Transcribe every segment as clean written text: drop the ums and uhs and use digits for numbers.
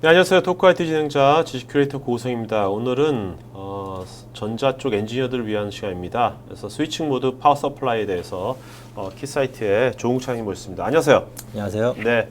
네, 안녕하세요. 토크 IT 진행자 지식 큐레이터 고우성입니다. 오늘은 전자 쪽 엔지니어들을 위한 시간입니다. 그래서 스위칭 모드 파워 서플라이에 대해서 키사이트의 조웅창이 모셨습니다. 안녕하세요. 안녕하세요. 네,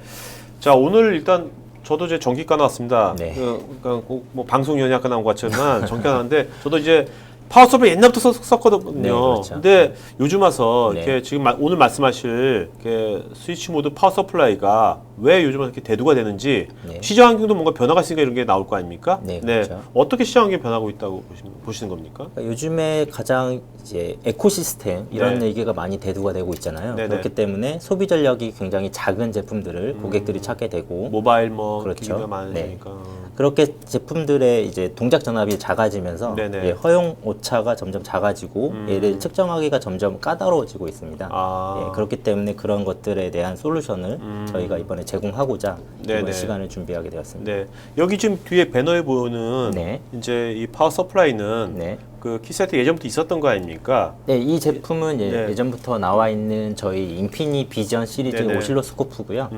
자 오늘 일단 저도 이제 전기과 나왔습니다. 네. 그러니까 꼭 뭐 방송 연예학과 나온 것 같지만 전기과 나왔는데 저도 이제 파워 서플라이 옛날부터 썼거든요. 네, 그렇죠. 근데 요즘 와서 네. 이렇게 지금 오늘 말씀하실 이렇게 스위치 모드 파워 서플라이가 왜 요즘 이렇게 대두가 되는지 네. 시장 환경도 뭔가 변화가 있으니까 이런 게 나올 거 아닙니까? 네, 그렇죠. 어떻게 시장 환경이 변하고 있다고 보시는 겁니까? 그러니까 요즘에 가장 이제 에코시스템 이런 네. 얘기가 많이 대두가 되고 있잖아요. 네네. 그렇기 때문에 소비 전력이 굉장히 작은 제품들을 고객들이 찾게 되고 모바일 뭐 그렇죠. 기기가 많으니까. 그렇게 제품들의 이제 동작 전압이 작아지면서 네네. 예, 허용 오차가 점점 작아지고 얘를 측정하기가 점점 까다로워지고 있습니다. 아. 예, 그렇기 때문에 그런 것들에 대한 솔루션을 저희가 이번에 제공하고자 네네. 이번 시간을 준비하게 되었습니다. 네, 여기 지금 뒤에 배너에 보는 네. 이제 이 파워 서플라이는 네. 그 키세트 예전부터 있었던 거 아닙니까? 네, 이 제품은 네. 예전부터 나와 있는 저희 인피니 비전 시리즈 네네. 오실로스코프고요.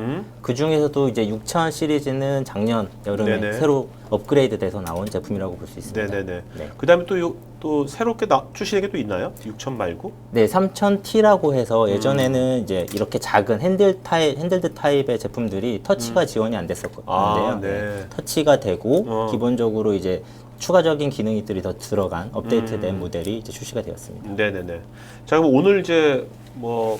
그 중에서도 이제 6000 시리즈는 작년 여름에 네네. 새로 업그레이드돼서 나온 제품이라고 볼 수 있습니다. 네네네. 네. 그다음에 또 새롭게 출시된 게 또 있나요? 6000 말고? 네, 3000T라고 해서 예전에는 이제 이렇게 작은 핸들드 타입의 제품들이 터치가 지원이 안 됐었거든요. 아, 네. 터치가 되고 기본적으로 이제 추가적인 기능들이 더 들어간 업데이트된 모델이 이제 출시가 되었습니다. 네네네. 자, 그럼 오늘 이제 뭐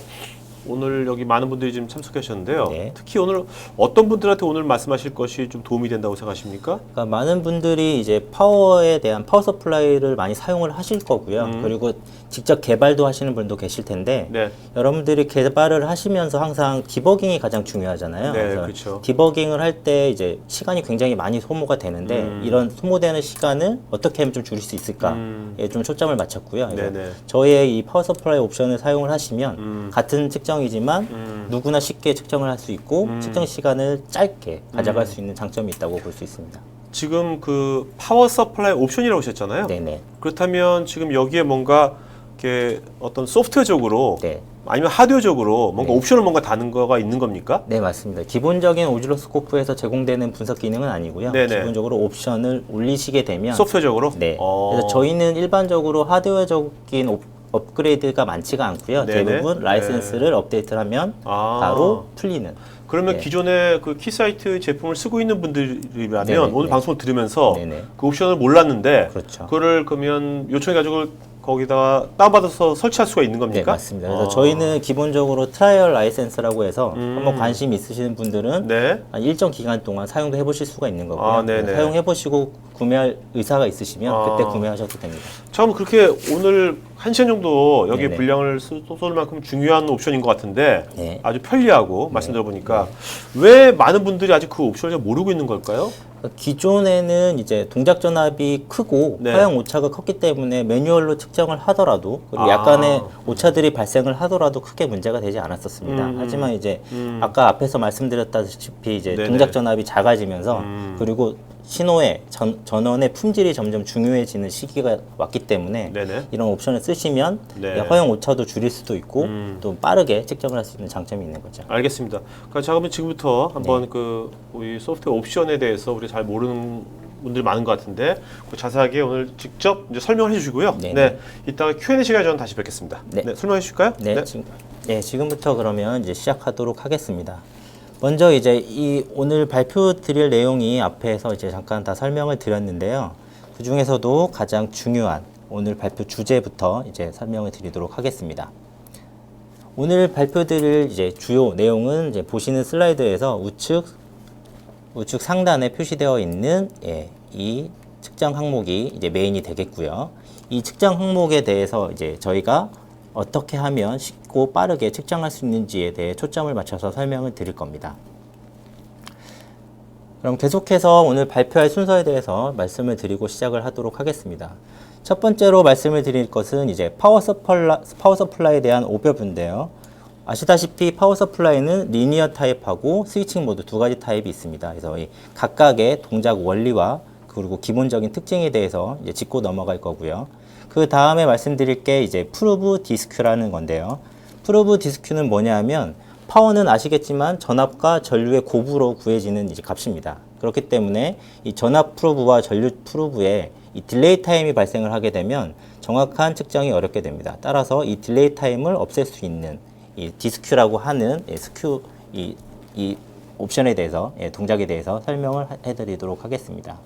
오늘 여기 많은 분들이 지금 참석하셨는데요. 네. 특히 오늘 어떤 분들한테 오늘 말씀하실 것이 좀 도움이 된다고 생각하십니까? 그러니까 많은 분들이 이제 파워에 대한 파워 서플라이를 많이 사용을 하실 거고요. 그리고 직접 개발도 하시는 분도 계실 텐데 네. 여러분들이 개발을 하시면서 항상 디버깅이 가장 중요하잖아요. 네, 그래서 그렇죠. 디버깅을 할 때 이제 시간이 굉장히 많이 소모가 되는데 이런 소모되는 시간을 어떻게 하면 좀 줄일 수 있을까에 좀 초점을 맞췄고요. 그래서 네네. 저희의 이 파워 서플라이 옵션을 사용을 하시면 같은 측정이지만 누구나 쉽게 측정을 할 수 있고 측정 시간을 짧게 가져갈 수 있는 장점이 있다고 볼 수 있습니다. 지금 그 파워 서플라이 옵션이라고 하셨잖아요. 네네. 그렇다면 지금 여기에 뭔가 이렇게 어떤 소프트웨어적으로 네. 아니면 하드웨어적으로 뭔가 옵션을 뭔가 다는 거가 있는 겁니까? 네, 맞습니다. 기본적인 오질로스코프에서 제공되는 분석 기능은 아니고요. 네네. 기본적으로 옵션을 올리시게 되면 소프트웨어적으로? 네. 그래서 저희는 일반적으로 하드웨어적인 업그레이드가 많지가 않고요. 네네. 대부분 라이센스를 업데이트를 하면 아. 바로 풀리는. 그러면 네. 기존에 그 키사이트 제품을 쓰고 있는 분들이라면 네네. 오늘 네. 방송을 들으면서 네네. 그 옵션을 몰랐는데 그렇죠. 그거를 그러면 요청해가지고 거기다가 다운받아서 설치할 수가 있는 네, 겁니까? 맞습니다. 그래서 저희는 기본적으로 트라이얼 라이센스라고 해서 한번 관심 있으시는 분들은 네. 한 일정 기간 동안 사용도 해보실 수가 있는 거고요. 아, 네네. 사용해보시고 구매할 의사가 있으시면 아. 그때 구매하셔도 됩니다. 참 그렇게 오늘 1시간 정도 여기 네네. 분량을 쏟을 만큼 중요한 옵션인 것 같은데 네. 아주 편리하고 말씀 들어보니까 왜 많은 분들이 아직 그 옵션을 잘 모르고 있는 걸까요? 기존에는 이제 동작 전압이 크고 네. 허용 오차가 컸기 때문에 매뉴얼로 측정을 하더라도 그리고 아. 약간의 오차들이 발생을 하더라도 크게 문제가 되지 않았었습니다. 하지만 이제 아까 앞에서 말씀드렸다시피 이제 네네. 동작 전압이 작아지면서 그리고 신호의 전원의 품질이 점점 중요해지는 시기가 왔기 때문에 네네. 이런 옵션을 쓰시면 네. 허용 오차도 줄일 수도 있고 또 빠르게 측정을 할 수 있는 장점이 있는 거죠. 알겠습니다. 그러니까 자, 그러면 지금부터 한번 그 우리 소프트웨어 옵션에 대해서 우리 잘 모르는 분들이 많은 것 같은데 그 자세하게 오늘 직접 이제 설명을 해주시고요. 네. 네, 이따가 Q&A 시간에 저는 다시 뵙겠습니다. 네. 네, 설명해 주실까요? 네, 지금부터 그러면 이제 시작하도록 하겠습니다. 먼저 이제 이 오늘 발표 드릴 내용이 앞에서 이제 잠깐 다 설명을 드렸는데요. 그 중에서도 가장 중요한 오늘 발표 주제부터 이제 설명을 드리도록 하겠습니다. 오늘 발표 드릴 이제 주요 내용은 이제 보시는 슬라이드에서 우측 상단에 표시되어 있는 이 측정 항목이 이제 메인이 되겠고요. 이 측정 항목에 대해서 이제 저희가 어떻게 하면 쉽고 빠르게 측정할 수 있는지에 대해 초점을 맞춰서 설명을 드릴 겁니다. 그럼 계속해서 오늘 발표할 순서에 대해서 말씀을 드리고 시작을 하도록 하겠습니다. 첫 번째로 말씀을 드릴 것은 이제 파워 서플라이에 대한 오버뷰인데요. 아시다시피 파워 서플라이는 리니어 타입하고 스위칭 모드 두 가지 타입이 있습니다. 그래서 이 각각의 동작 원리와 그리고 기본적인 특징에 대해서 이제 짚고 넘어갈 거고요. 그 다음에 말씀드릴 게 이제 프루브 디스큐라는 건데요. 프루브 디스큐는 뭐냐 하면 파워는 아시겠지만 전압과 전류의 곱으로 구해지는 이제 값입니다. 그렇기 때문에 이 전압 프로브와 전류 프로브에 이 딜레이 타임이 발생을 하게 되면 정확한 측정이 어렵게 됩니다. 따라서 이 딜레이 타임을 없앨 수 있는 이 디스큐라고 하는 스큐 이 옵션에 대해서 동작에 대해서 설명을 해드리도록 하겠습니다.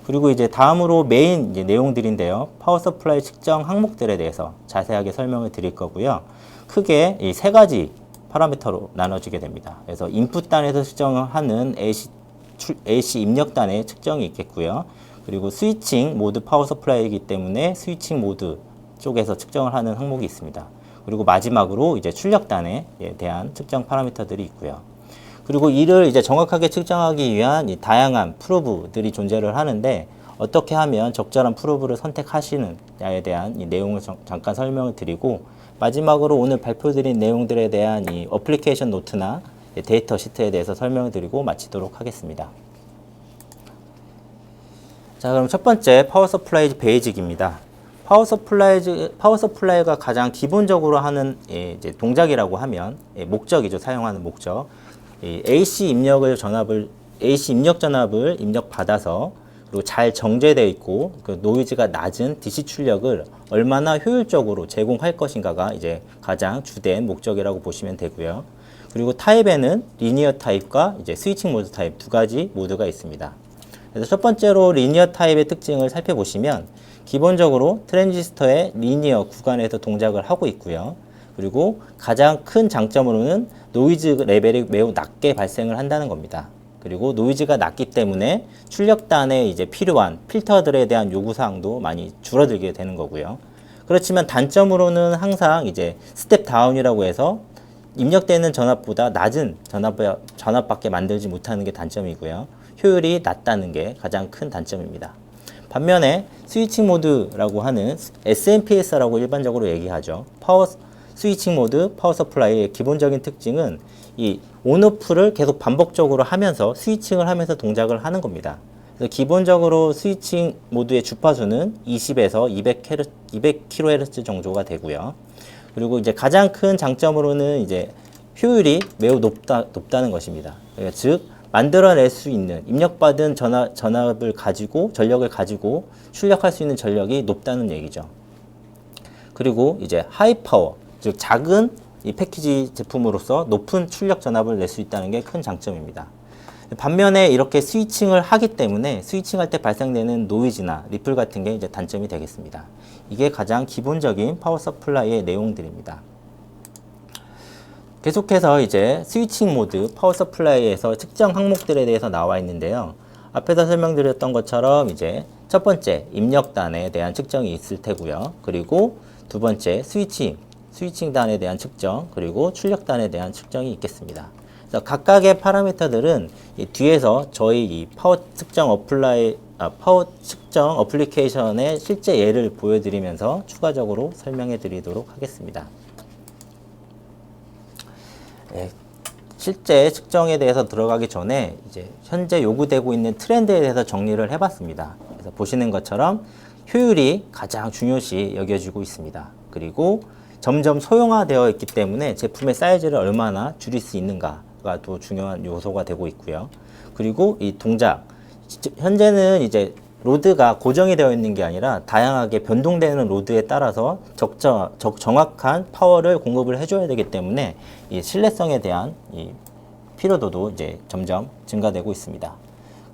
그리고 이제 다음으로 메인 이제 내용들인데요. 파워 서플라이 측정 항목들에 대해서 자세하게 설명을 드릴 거고요. 크게 이 세 가지 파라미터로 나눠지게 됩니다. 그래서 인풋 단에서 측정하는 AC 입력 단의 측정이 있겠고요. 그리고 스위칭 모드 파워 서플라이이기 때문에 스위칭 모드 쪽에서 측정을 하는 항목이 있습니다. 그리고 마지막으로 이제 출력단에 대한 측정 파라미터들이 있고요. 그리고 이를 이제 정확하게 측정하기 위한 이 다양한 프로브들이 존재를 하는데 어떻게 하면 적절한 프로브를 선택하시느냐에 대한 이 내용을 잠깐 설명을 드리고 마지막으로 오늘 발표드린 내용들에 대한 이 어플리케이션 노트나 데이터 시트에 대해서 설명을 드리고 마치도록 하겠습니다. 자, 그럼 첫 번째 파워 서플라이 베이직입니다. 파워 서플라이가 가장 기본적으로 하는 이제 동작이라고 하면 목적이죠. 사용하는 목적. AC 입력 전압을 입력받아서 그리고 잘 정제되어 있고 그 노이즈가 낮은 DC 출력을 얼마나 효율적으로 제공할 것인가가 이제 가장 주된 목적이라고 보시면 되고요. 그리고 타입에는 리니어 타입과 이제 스위칭 모드 타입 두 가지 모드가 있습니다. 그래서 첫 번째로 리니어 타입의 특징을 살펴보시면 기본적으로 트랜지스터의 리니어 구간에서 동작을 하고 있고요. 그리고 가장 큰 장점으로는 노이즈 레벨이 매우 낮게 발생을 한다는 겁니다. 그리고 노이즈가 낮기 때문에 출력단에 이제 필요한 필터들에 대한 요구사항도 많이 줄어들게 되는 거고요. 그렇지만 단점으로는 항상 이제 스텝 다운이라고 해서 입력되는 전압보다 낮은 전압밖에 만들지 못하는 게 단점이고요. 효율이 낮다는 게 가장 큰 단점입니다. 반면에 스위칭 모드라고 하는 SMPS라고 일반적으로 얘기하죠. 스위칭 모드 파워 서플라이의 기본적인 특징은 이 온오프를 계속 반복적으로 하면서 스위칭을 하면서 동작을 하는 겁니다. 그래서 기본적으로 스위칭 모드의 주파수는 20에서 200kHz 정도가 되고요. 그리고 이제 가장 큰 장점으로는 이제 효율이 매우 높다는 것입니다. 그러니까 즉 만들어낼 수 있는 입력받은 전압을 가지고 전력을 가지고 출력할 수 있는 전력이 높다는 얘기죠. 그리고 이제 하이 파워 즉 작은 이 패키지 제품으로서 높은 출력 전압을 낼 수 있다는 게 큰 장점입니다. 반면에 이렇게 스위칭을 하기 때문에 스위칭할 때 발생되는 노이즈나 리플 같은 게 이제 단점이 되겠습니다. 이게 가장 기본적인 파워 서플라이의 내용들입니다. 계속해서 이제 스위칭 모드 파워 서플라이에서 측정 항목들에 대해서 나와 있는데요. 앞에서 설명드렸던 것처럼 이제 첫 번째 입력단에 대한 측정이 있을 테고요. 그리고 두 번째 스위칭단에 대한 측정, 그리고 출력단에 대한 측정이 있겠습니다. 그래서 각각의 파라미터들은 이 뒤에서 저희 이 파워 측정 어플리케이션의 실제 예를 보여드리면서 추가적으로 설명해 드리도록 하겠습니다. 네, 실제 측정에 대해서 들어가기 전에 이제 현재 요구되고 있는 트렌드에 대해서 정리를 해봤습니다. 그래서 보시는 것처럼 효율이 가장 중요시 여겨지고 있습니다. 그리고 점점 소형화되어 있기 때문에 제품의 사이즈를 얼마나 줄일 수 있는가가 또 중요한 요소가 되고 있고요. 그리고 이 동작, 현재는 이제 로드가 고정이 되어 있는 게 아니라 다양하게 변동되는 로드에 따라서 정확한 파워를 공급을 해줘야 되기 때문에 이 신뢰성에 대한 이 필요도도 이제 점점 증가되고 있습니다.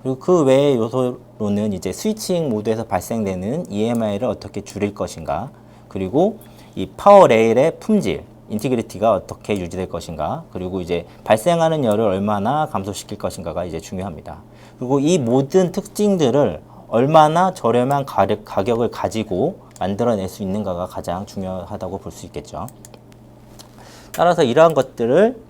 그리고 그 외의 요소로는 이제 스위칭 모드에서 발생되는 EMI를 어떻게 줄일 것인가, 그리고 이 파워 레일의 품질, 인티그리티가 어떻게 유지될 것인가, 그리고 이제 발생하는 열을 얼마나 감소시킬 것인가가 이제 중요합니다. 그리고 이 모든 특징들을 얼마나 저렴한 가격을 가지고 만들어낼 수 있는가가 가장 중요하다고 볼 수 있겠죠. 따라서 이러한 것들을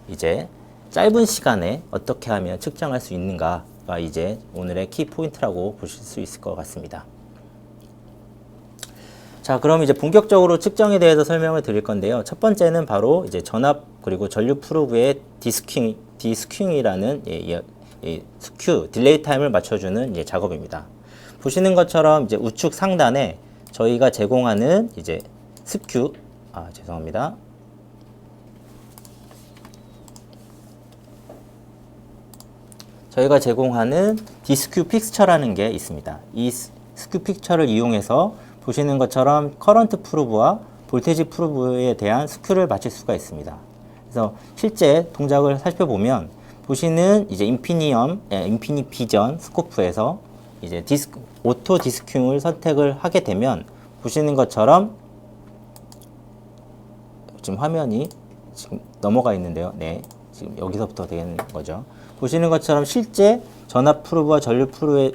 이제 짧은 시간에 어떻게 하면 측정할 수 있는가가 이제 오늘의 키 포인트라고 보실 수 있을 것 같습니다. 자, 그럼 이제 본격적으로 측정에 대해서 설명을 드릴 건데요. 첫 번째는 바로 이제 전압 그리고 전류 프로브의 디스큐잉이라는 스큐 딜레이 타임을 맞춰주는 작업입니다. 보시는 것처럼 이제 우측 상단에 저희가 제공하는 이제 스큐 죄송합니다. 저희가 제공하는 디스큐 픽스처라는 게 있습니다. 이 스큐 픽처를 이용해서 보시는 것처럼 커런트 프로브와 볼테지 프로브에 대한 스큐를 맞출 수가 있습니다. 그래서 실제 동작을 살펴보면 보시는 이제 인피니 비전 스코프에서 이제 오토 디스큐를 선택을 하게 되면 보시는 것처럼 지금 화면이 지금 넘어가 있는데요. 네, 지금 여기서부터 되는 거죠. 보시는 것처럼 실제 전압 프로브와 전류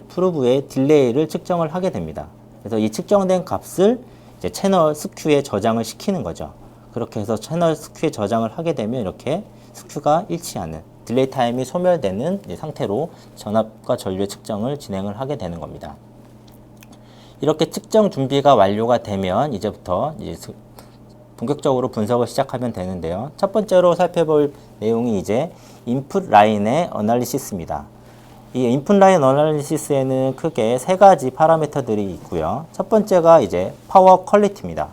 프로브의 딜레이를 측정을 하게 됩니다. 그래서 이 측정된 값을 이제 채널 스큐에 저장을 시키는 거죠. 그렇게 해서 채널 스큐에 저장을 하게 되면 이렇게 스큐가 일치하는 딜레이 타임이 소멸되는 상태로 전압과 전류의 측정을 진행을 하게 되는 겁니다. 이렇게 측정 준비가 완료가 되면 이제부터 본격적으로 분석을 시작하면 되는데요. 첫 번째로 살펴볼 내용이 이제 인풋 라인의 어널리시스입니다. 이 인풋 라인 어널리시스에는 크게 세 가지 파라미터들이 있고요. 첫 번째가 이제 파워 퀄리티입니다.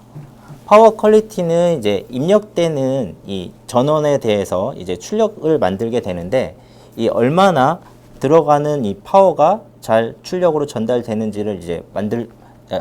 파워 퀄리티는 이제 입력되는 이 전원에 대해서 이제 출력을 만들게 되는데 이 얼마나 들어가는 이 파워가 잘 출력으로 전달되는지를 이제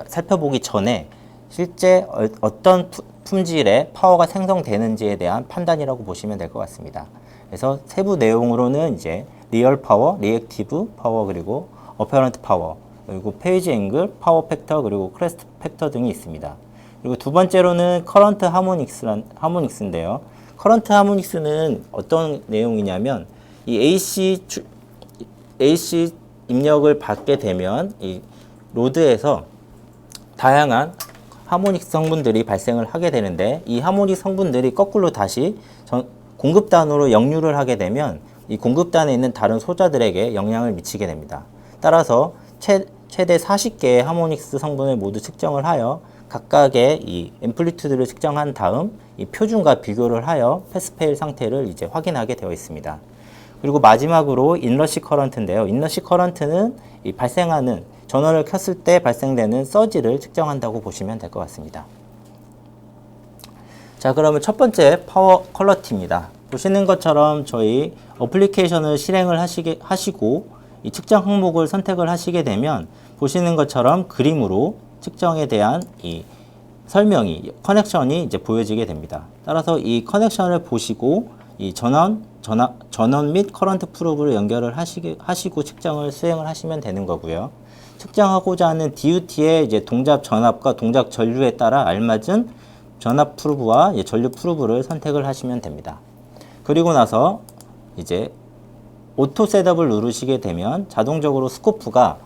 살펴보기 전에 실제 어떤 품질의 파워가 생성되는지에 대한 판단이라고 보시면 될 것 같습니다. 그래서 세부 내용으로는 이제 리얼 파워, 리액티브 파워, 그리고 어페런트 파워, 그리고 페이지 앵글, 파워 팩터, 그리고 크레스트 팩터 등이 있습니다. 그리고 두 번째로는 커런트 하모닉스인데요. 커런트 하모닉스는 어떤 내용이냐면 이 AC 입력을 받게 되면 이 로드에서 다양한 하모닉 성분들이 발생을 하게 되는데 이 하모닉 성분들이 거꾸로 다시 공급단으로 역류를 하게 되면 이 공급단에 있는 다른 소자들에게 영향을 미치게 됩니다. 따라서 최대 40개의 하모닉스 성분을 모두 측정을 하여 각각의 이 앰플리튜드를 측정한 다음 이 표준과 비교를 하여 패스페일 상태를 이제 확인하게 되어 있습니다. 그리고 마지막으로 인러시 커런트인데요. 인러시 커런트는 이 발생하는 전원을 켰을 때 발생되는 서지를 측정한다고 보시면 될 것 같습니다. 자, 그러면 첫 번째 파워 퀄리티입니다. 보시는 것처럼 저희 어플리케이션을 실행을 하시고 이 측정 항목을 선택을 하시게 되면 보시는 것처럼 그림으로 측정에 대한 이 설명이 커넥션이 이제 보여지게 됩니다. 따라서 이 커넥션을 보시고 이 전원 및 커런트 프로브를 연결을 하시고 측정을 수행을 하시면 되는 거고요. 측정하고자 하는 DUT의 이제 동작 전압과 동작 전류에 따라 알맞은 전압 프로브와 전류 프로브를 선택을 하시면 됩니다. 그리고 나서 이제 오토 셋업을 누르시게 되면 자동적으로 스코프가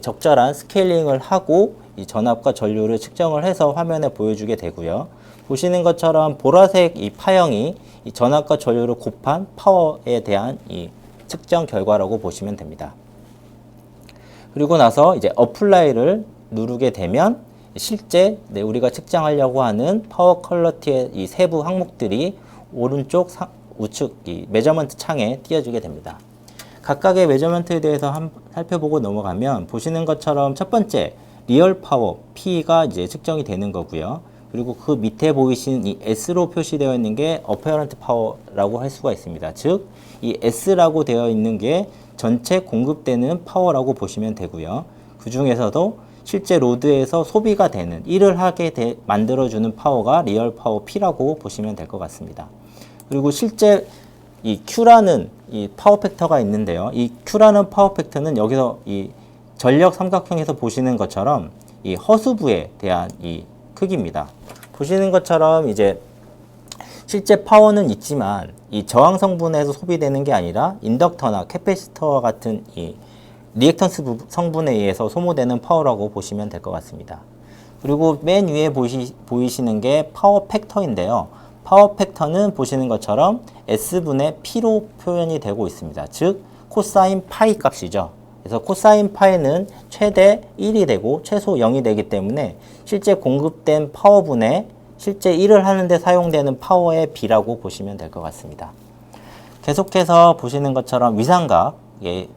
적절한 스케일링을 하고 이 전압과 전류를 측정을 해서 화면에 보여주게 되고요. 보시는 것처럼 보라색 이 파형이 이 전압과 전류를 곱한 파워에 대한 이 측정 결과라고 보시면 됩니다. 그리고 나서 이제 어플라이를 누르게 되면 실제 우리가 측정하려고 하는 파워 퀄리티의 이 세부 항목들이 오른쪽 우측 이 메저먼트 창에 띄어지게 됩니다. 각각의 메저먼트에 대해서 살펴보고 넘어가면 보시는 것처럼 첫 번째 리얼 파워 P가 이제 측정이 되는 거고요. 그리고 그 밑에 보이시는 이 S로 표시되어 있는 게 어페어런트 파워라고 할 수가 있습니다. 즉, 이 S라고 되어 있는 게 전체 공급되는 파워라고 보시면 되고요. 그 중에서도 실제 로드에서 소비가 되는 일을 하게 만들어주는 파워가 리얼 파워 P라고 보시면 될 것 같습니다. 그리고 실제 이 Q라는 이 파워 팩터가 있는데요. 이 Q라는 파워 팩터는 여기서 이 전력 삼각형에서 보시는 것처럼 이 허수부에 대한 이 크기입니다. 보시는 것처럼 이제 실제 파워는 있지만 이 저항 성분에서 소비되는 게 아니라 인덕터나 캐패시터와 같은 이 리액턴스 성분에 의해서 소모되는 파워라고 보시면 될 것 같습니다. 그리고 맨 위에 보이시는 게 파워 팩터인데요. 파워 팩터는 보시는 것처럼 S분의 P로 표현이 되고 있습니다. 즉 코사인 파이 값이죠. 그래서 코사인 파이는 최대 1이 되고 최소 0이 되기 때문에 실제 공급된 파워분의 실제 일을 하는데 사용되는 파워의 비라고 보시면 될 것 같습니다. 계속해서 보시는 것처럼 위상각, 이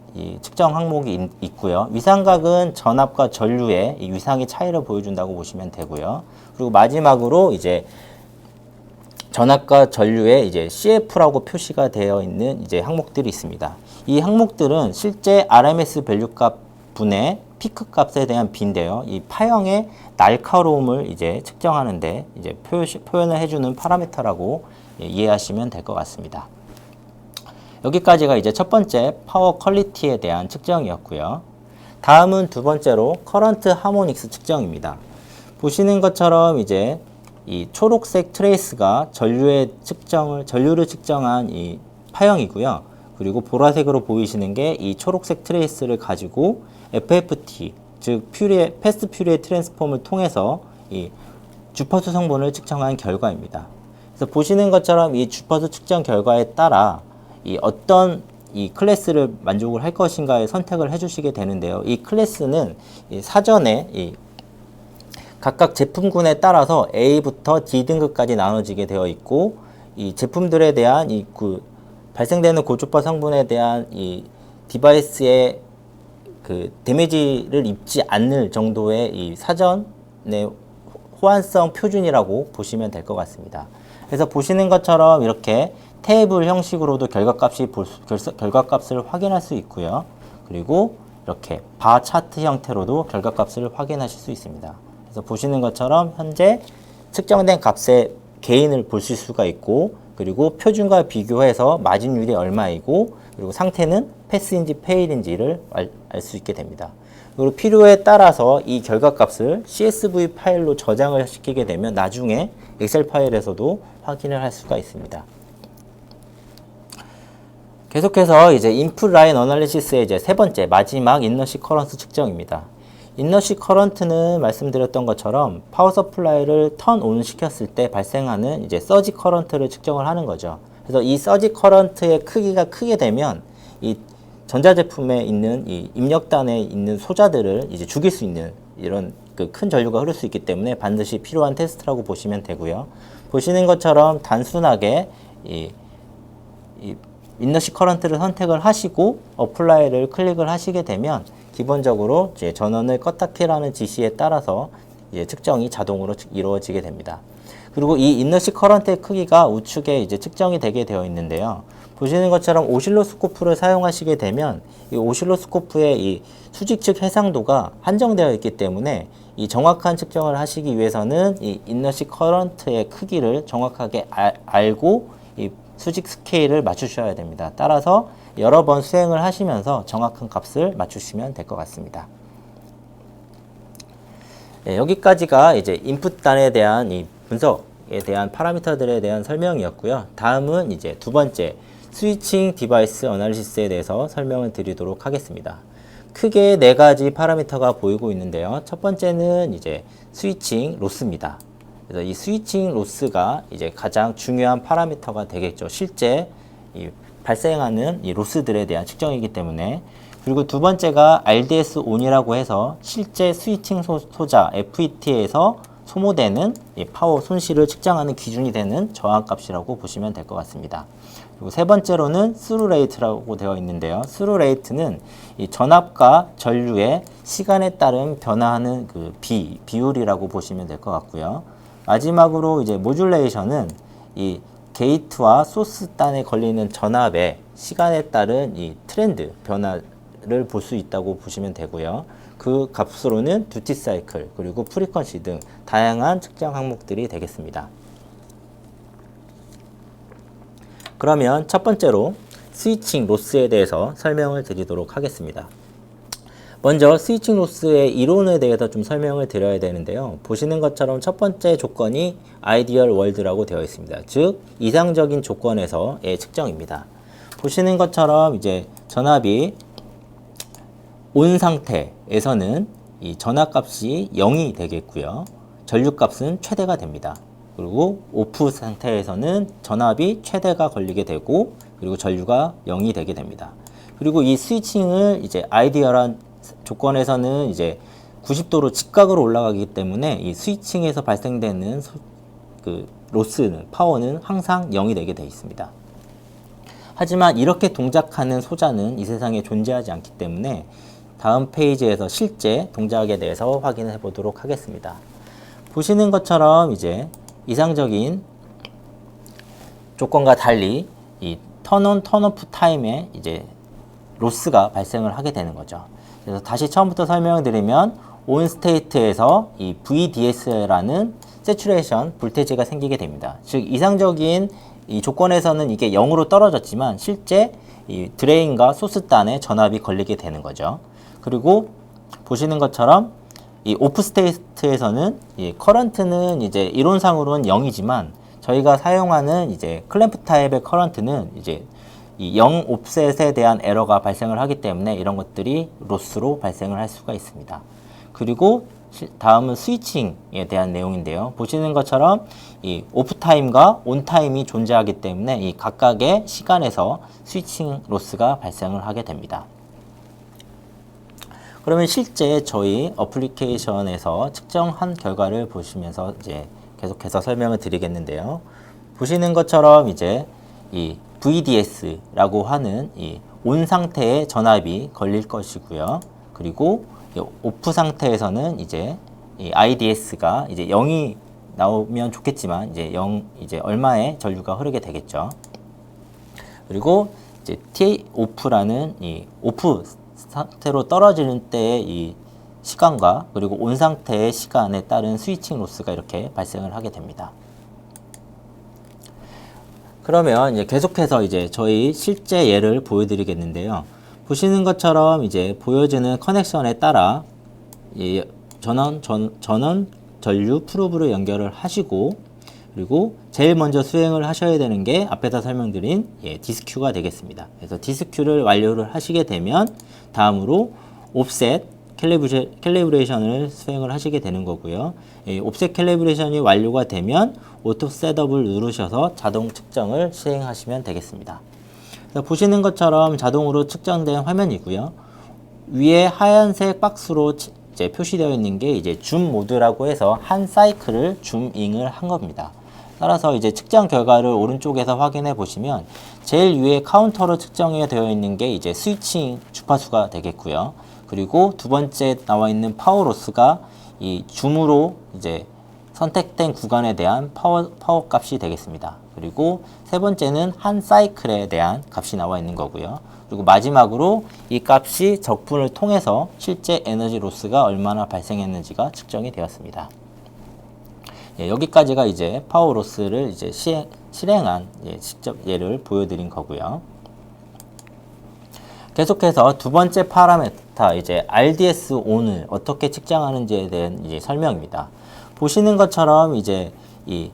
측정 항목이 있고요. 위상각은 전압과 전류의 이 위상의 차이를 보여준다고 보시면 되고요. 그리고 마지막으로 이제 전압과 전류의 이제 CF라고 표시가 되어 있는 이제 항목들이 있습니다. 이 항목들은 실제 RMS 밸류 값 분의 피크 값에 대한 비인데요. 이 파형의 날카로움을 이제 측정하는데 이제 표현을 해주는 파라미터라고 이해하시면 될 것 같습니다. 여기까지가 이제 첫 번째 파워 퀄리티에 대한 측정이었고요. 다음은 두 번째로 커런트 하모닉스 측정입니다. 보시는 것처럼 이제 이 초록색 트레이스가 전류를 측정한 이 파형이고요. 그리고 보라색으로 보이시는 게 이 초록색 트레이스를 가지고 FFT, 즉 패스트 퓨리에 트랜스폼을 통해서 이 주파수 성분을 측정한 결과입니다. 그래서 보시는 것처럼 이 주파수 측정 결과에 따라 이 어떤 이 클래스를 만족을 할 것인가에 선택을 해주시게 되는데요. 이 클래스는 이 사전에 이 각각 제품군에 따라서 A부터 D 등급까지 나눠지게 되어 있고, 이 제품들에 대한 발생되는 고주파 성분에 대한 이 디바이스의 데미지를 입지 않을 정도의 이 사전의 호환성 표준이라고 보시면 될 것 같습니다. 그래서 보시는 것처럼 이렇게 테이블 형식으로도 결과값을 확인할 수 있고요. 그리고 이렇게 바 차트 형태로도 결과값을 확인하실 수 있습니다. 그래서 보시는 것처럼 현재 측정된 값의 개인을 보실 수가 있고, 그리고 표준과 비교해서 마진율이 얼마이고, 그리고 상태는 패스인지 페일인지를 알 수 있게 됩니다. 그리고 필요에 따라서 이 결과값을 CSV 파일로 저장을 시키게 되면 나중에 엑셀 파일에서도 확인을 할 수가 있습니다. 계속해서 이제 인풋 라인 어널리시스의 이제 세 번째 마지막 인러시 커런트 측정입니다. 인러시 커런트는 말씀드렸던 것처럼 파워 서플라이를 턴 온 시켰을 때 발생하는 이제 서지 커런트를 측정을 하는 거죠. 그래서 이 서지 커런트의 크기가 크게 되면 이 전자제품에 있는 이 입력단에 있는 소자들을 이제 죽일 수 있는 이런 큰 전류가 흐를 수 있기 때문에 반드시 필요한 테스트라고 보시면 되고요. 보시는 것처럼 단순하게 이 인러시 커런트를 선택을 하시고 어플라이를 클릭을 하시게 되면 기본적으로 이제 전원을 껐다 켜라는 지시에 따라서 이제 측정이 자동으로 이루어지게 됩니다. 그리고 이 인러시 커런트의 크기가 우측에 이제 측정이 되게 되어 있는데요. 보시는 것처럼 오실로스코프를 사용하시게 되면 이 오실로스코프의 이 수직 측 해상도가 한정되어 있기 때문에 이 정확한 측정을 하시기 위해서는 이 인러시 커런트의 크기를 정확하게 알고 이 수직 스케일을 맞추셔야 됩니다. 따라서 여러 번 수행을 하시면서 정확한 값을 맞추시면 될 것 같습니다. 네, 여기까지가 이제 인풋단에 대한 이 분석에 대한 파라미터들에 대한 설명이었고요. 다음은 이제 두 번째 스위칭 디바이스 어널리시스에 대해서 설명을 드리도록 하겠습니다. 크게 네 가지 파라미터가 보이고 있는데요. 첫 번째는 이제 스위칭 로스입니다. 그래서 이 스위칭 로스가 이제 가장 중요한 파라미터가 되겠죠. 실제 이 발생하는 이 로스들에 대한 측정이기 때문에. 그리고 두 번째가 RDS 온이라고 해서 실제 스위칭 소자 FET에서 소모되는 이 파워 손실을 측정하는 기준이 되는 저항값이라고 보시면 될 것 같습니다. 그리고 세 번째로는 스루 레이트라고 되어 있는데요. 스루 레이트는 이 전압과 전류의 시간에 따른 변화하는 비율이라고 보시면 될 것 같고요. 마지막으로 이제 모듈레이션은 이 게이트와 소스 단에 걸리는 전압의 시간에 따른 이 트렌드 변화를 볼 수 있다고 보시면 되고요. 그 값으로는 듀티 사이클 그리고 프리퀀시 등 다양한 측정 항목들이 되겠습니다. 그러면 첫 번째로 스위칭 로스에 대해서 설명을 드리도록 하겠습니다. 먼저 스위칭 로스의 이론에 대해서 좀 설명을 드려야 되는데요. 보시는 것처럼 첫 번째 조건이 아이디얼 월드라고 되어 있습니다. 즉 이상적인 조건에서의 측정입니다. 보시는 것처럼 이제 전압이 온 상태에서는 이 전압값이 0이 되겠고요. 전류값은 최대가 됩니다. 그리고 오프 상태에서는 전압이 최대가 걸리게 되고, 그리고 전류가 0이 되게 됩니다. 그리고 이 스위칭을 이제 아이디얼한 조건에서는 이제 90도로 직각으로 올라가기 때문에 이 스위칭에서 발생되는 로스는, 파워는 항상 0이 되게 되어 있습니다. 하지만 이렇게 동작하는 소자는 이 세상에 존재하지 않기 때문에 다음 페이지에서 실제 동작에 대해서 확인해 보도록 하겠습니다. 보시는 것처럼 이제 이상적인 조건과 달리 이 턴온 턴오프 타임에 이제 로스가 발생을 하게 되는 거죠. 그래서 다시 처음부터 설명을 드리면 온 스테이트에서 이 VDS라는 세츄레이션 볼테이지가 생기게 됩니다. 즉 이상적인 이 조건에서는 이게 0으로 떨어졌지만 실제 이 드레인과 소스단에 전압이 걸리게 되는 거죠. 그리고 보시는 것처럼 이 오프 스테이트에서는 이 커런트는 이제 이론상으로는 0이지만 저희가 사용하는 이제 클램프 타입의 커런트는 이제 이 0 옵셋에 대한 에러가 발생을 하기 때문에 이런 것들이 로스로 발생을 할 수가 있습니다. 그리고 다음은 스위칭에 대한 내용인데요. 보시는 것처럼 이 오프 타임과 온 타임이 존재하기 때문에 이 각각의 시간에서 스위칭 로스가 발생을 하게 됩니다. 그러면 실제 저희 어플리케이션에서 측정한 결과를 보시면서 이제 계속해서 설명을 드리겠는데요. 보시는 것처럼 이제 이 VDS라고 하는 이 온 상태의 전압이 걸릴 것이고요. 그리고 오프 상태에서는 이제 이 IDS가 이제 0이 나오면 좋겠지만 이제 얼마의 전류가 흐르게 되겠죠. 그리고 이제 T 오프라는 이 오프 상태로 떨어지는 때의 이 시간과 그리고 온 상태의 시간에 따른 스위칭 로스가 이렇게 발생을 하게 됩니다. 그러면 이제 계속해서 이제 저희 실제 예를 보여드리겠는데요. 보시는 것처럼 이제 보여지는 커넥션에 따라 전원 전류 프로브를 연결을 하시고 그리고 제일 먼저 수행을 하셔야 되는 게 앞에서 설명드린 디스큐가 되겠습니다. 그래서 디스큐를 완료를 하시게 되면 다음으로 옵셋 캘리브레이션을 수행을 하시게 되는 거고요. 옵셋 캘리브레이션이 완료가 되면 오토 셋업을 누르셔서 자동 측정을 시행하시면 되겠습니다. 그래서 보시는 것처럼 자동으로 측정된 화면이고요. 위에 하얀색 박스로 이제 표시되어 있는 게 이제 줌 모드라고 해서 한 사이클을 줌잉을 한 겁니다. 따라서 이제 측정 결과를 오른쪽에서 확인해 보시면 제일 위에 카운터로 측정이 되어 있는 게 이제 스위칭 주파수가 되겠고요. 그리고 두 번째 나와 있는 파워 로스가 이 줌으로 이제 선택된 구간에 대한 파워 값이 되겠습니다. 그리고 세 번째는 한 사이클에 대한 값이 나와 있는 거고요. 그리고 마지막으로 이 값이 적분을 통해서 실제 에너지 로스가 얼마나 발생했는지가 측정이 되었습니다. 여기까지가 이제 파워 로스를 이제 실행한 직접 예를 보여드린 거고요. 계속해서 두 번째 파라메타 이제 RDS 온을 어떻게 측정하는지에 대한 이제 설명입니다. 보시는 것처럼 이제 이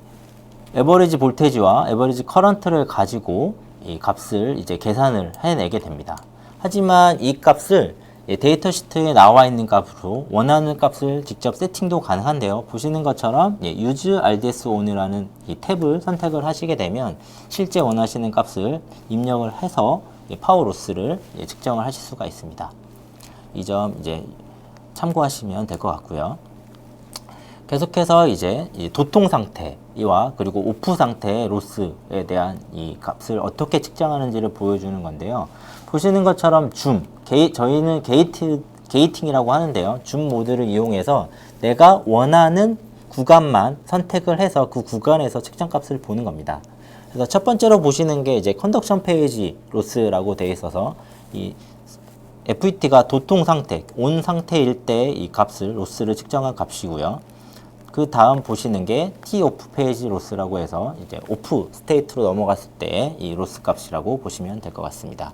에버리지 볼테이지와 에버리지 커런트를 가지고 이 값을 이제 계산을 해내게 됩니다. 하지만 이 값을 데이터 시트에 나와 있는 값으로 원하는 값을 직접 세팅도 가능한데요. 보시는 것처럼 Use RDS on이라는 이 탭을 선택을 하시게 되면 실제 원하시는 값을 입력을 해서 파워 로스를 측정을 하실 수가 있습니다. 이 점 이제 참고하시면 될 것 같고요. 계속해서 이제 이 도통 상태와 그리고 오프 상태의 로스에 대한 이 값을 어떻게 측정하는지를 보여주는 건데요. 보시는 것처럼 저희는 게이팅이라고 하는데요. 줌 모드를 이용해서 내가 원하는 구간만 선택을 해서 그 구간에서 측정값을 보는 겁니다. 그래서 첫 번째로 보시는 게 이제 컨덕션 페이지 로스라고 되어 있어서 이 FET가 도통 상태, 온 상태일 때 이 값을 로스를 측정한 값이고요. 그 다음 보시는 게 T 오프 페이지 로스라고 해서 이제 오프 스테이트로 넘어갔을 때 이 로스 값이라고 보시면 될 것 같습니다.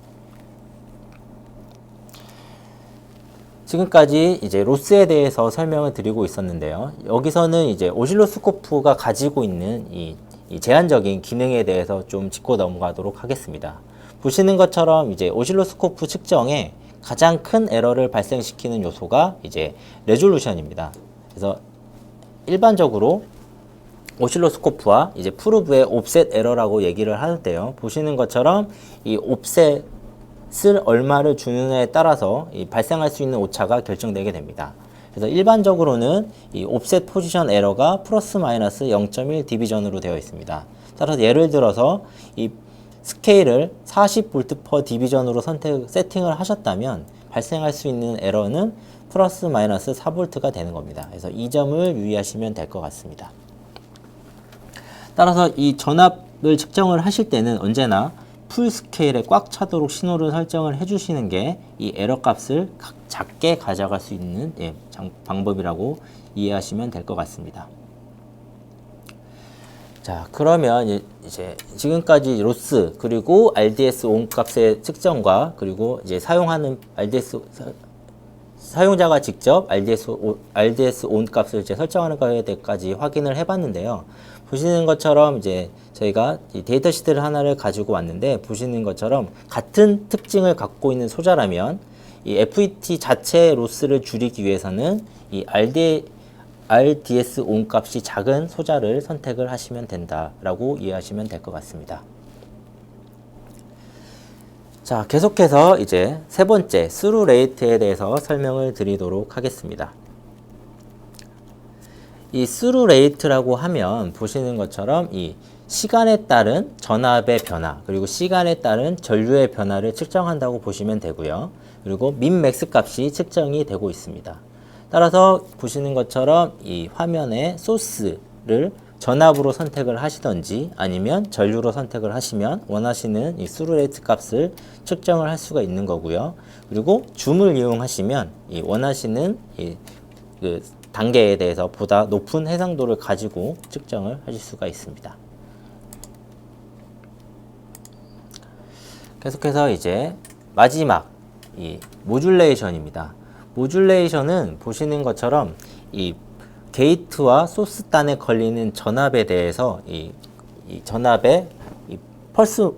지금까지 이제 로스에 대해서 설명을 드리고 있었는데요. 여기서는 이제 오실로스코프가 가지고 있는 이 제한적인 기능에 대해서 좀 짚고 넘어가도록 하겠습니다. 보시는 것처럼 이제 오실로스코프 측정에 가장 큰 에러를 발생시키는 요소가 이제 레졸루션입니다. 그래서 일반적으로 오실로스코프와 이제 프로브의 옵셋 에러라고 얘기를 하는데요. 보시는 것처럼 이 옵셋을 얼마를 주느냐에 따라서 이 발생할 수 있는 오차가 결정되게 됩니다. 그래서 일반적으로는 이 옵셋 포지션 에러가 플러스 마이너스 0.1 디비전으로 되어 있습니다. 따라서 예를 들어서 이 스케일을 40V per 디비전으로 세팅을 하셨다면 발생할 수 있는 에러는 플러스 마이너스 4V가 되는 겁니다. 그래서 이 점을 유의하시면 될 것 같습니다. 따라서 이 전압을 측정을 하실 때는 언제나 풀 스케일에 꽉 차도록 신호를 설정을 해주시는 게 이 에러 값을 작게 가져갈 수 있는 방법이라고 이해하시면 될 것 같습니다. 자, 그러면 이제 지금까지 로스 그리고 RDS 온 값의 측정과 그리고 이제 사용하는 사용자가 직접 RDS 온 값을 이제 설정하는 것에 대해까지 확인을 해봤는데요. 보시는 것처럼 이제 저희가 이 데이터 시트를 하나를 가지고 왔는데 보시는 것처럼 같은 특징을 갖고 있는 소자라면 이 FET 자체의 로스를 줄이기 위해서는 이 RDS 온 값이 작은 소자를 선택을 하시면 된다라고 이해하시면 될 것 같습니다. 자, 계속해서 이제 세 번째 스루 레이트에 대해서 설명을 드리도록 하겠습니다. 이 스루 레이트라고 하면 보시는 것처럼 이 시간에 따른 전압의 변화 그리고 시간에 따른 전류의 변화를 측정한다고 보시면 되고요. 그리고 민 맥스 값이 측정이 되고 있습니다. 따라서 보시는 것처럼 이 화면에 소스를 전압으로 선택을 하시던지 아니면 전류로 선택을 하시면 원하시는 이 스루 레이트 값을 측정을 할 수가 있는 거고요. 그리고 줌을 이용하시면 이 원하시는 그 단계에 대해서 보다 높은 해상도를 가지고 측정을 하실 수가 있습니다. 계속해서 이제 마지막 이 모듈레이션입니다. 모듈레이션은 보시는 것처럼 이 게이트와 소스단에 걸리는 전압에 대해서 이 전압의 이 펄스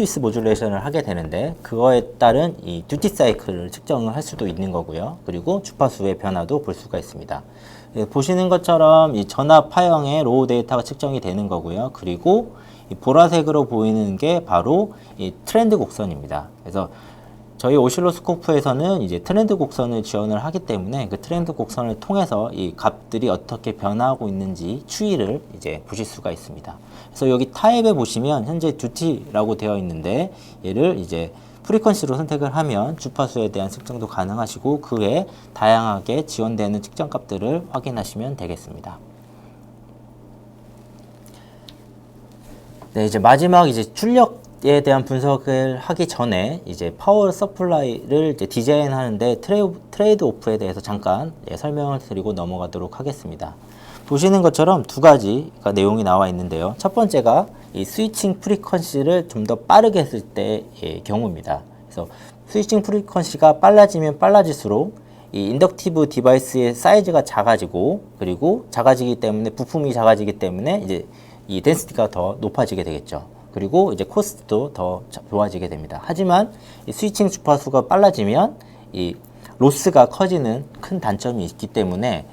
윗 모듈레이션을 하게 되는데 그거에 따른 이 듀티 사이클을 측정을 할 수도 있는 거고요. 그리고 주파수의 변화도 볼 수가 있습니다. 보시는 것처럼 이 전압 파형의 로우 데이터가 측정이 되는 거고요. 그리고 이 보라색으로 보이는 게 바로 이 트렌드 곡선입니다. 그래서 저희 오실로스코프에서는 이제 트렌드 곡선을 지원을 하기 때문에 그 트렌드 곡선을 통해서 이 값들이 어떻게 변화하고 있는지 추이를 이제 보실 수가 있습니다. 그래서 여기 타입에 보시면 현재 듀티라고 되어 있는데 얘를 이제 프리퀀시로 선택을 하면 주파수에 대한 측정도 가능하시고 그 외에 다양하게 지원되는 측정 값들을 확인하시면 되겠습니다. 네, 이제 마지막 이제 출력에 대한 분석을 하기 전에 이제 파워 서플라이를 이제 디자인하는데 트레이드 오프에 대해서 잠깐 설명을 드리고 넘어가도록 하겠습니다. 보시는 것처럼 두 가지가 내용이 나와 있는데요. 첫 번째가 이 스위칭 프리퀀시를 좀 더 빠르게 했을 때의 경우입니다. 그래서 스위칭 프리퀀시가 빨라지면 빨라질수록 이 인덕티브 디바이스의 사이즈가 작아지고 그리고 작아지기 때문에 부품이 작아지기 때문에 이제 이 덴시티가 더 높아지게 되겠죠. 그리고 이제 코스트도 더 좋아지게 됩니다. 하지만 이 스위칭 주파수가 빨라지면 이 로스가 커지는 큰 단점이 있기 때문에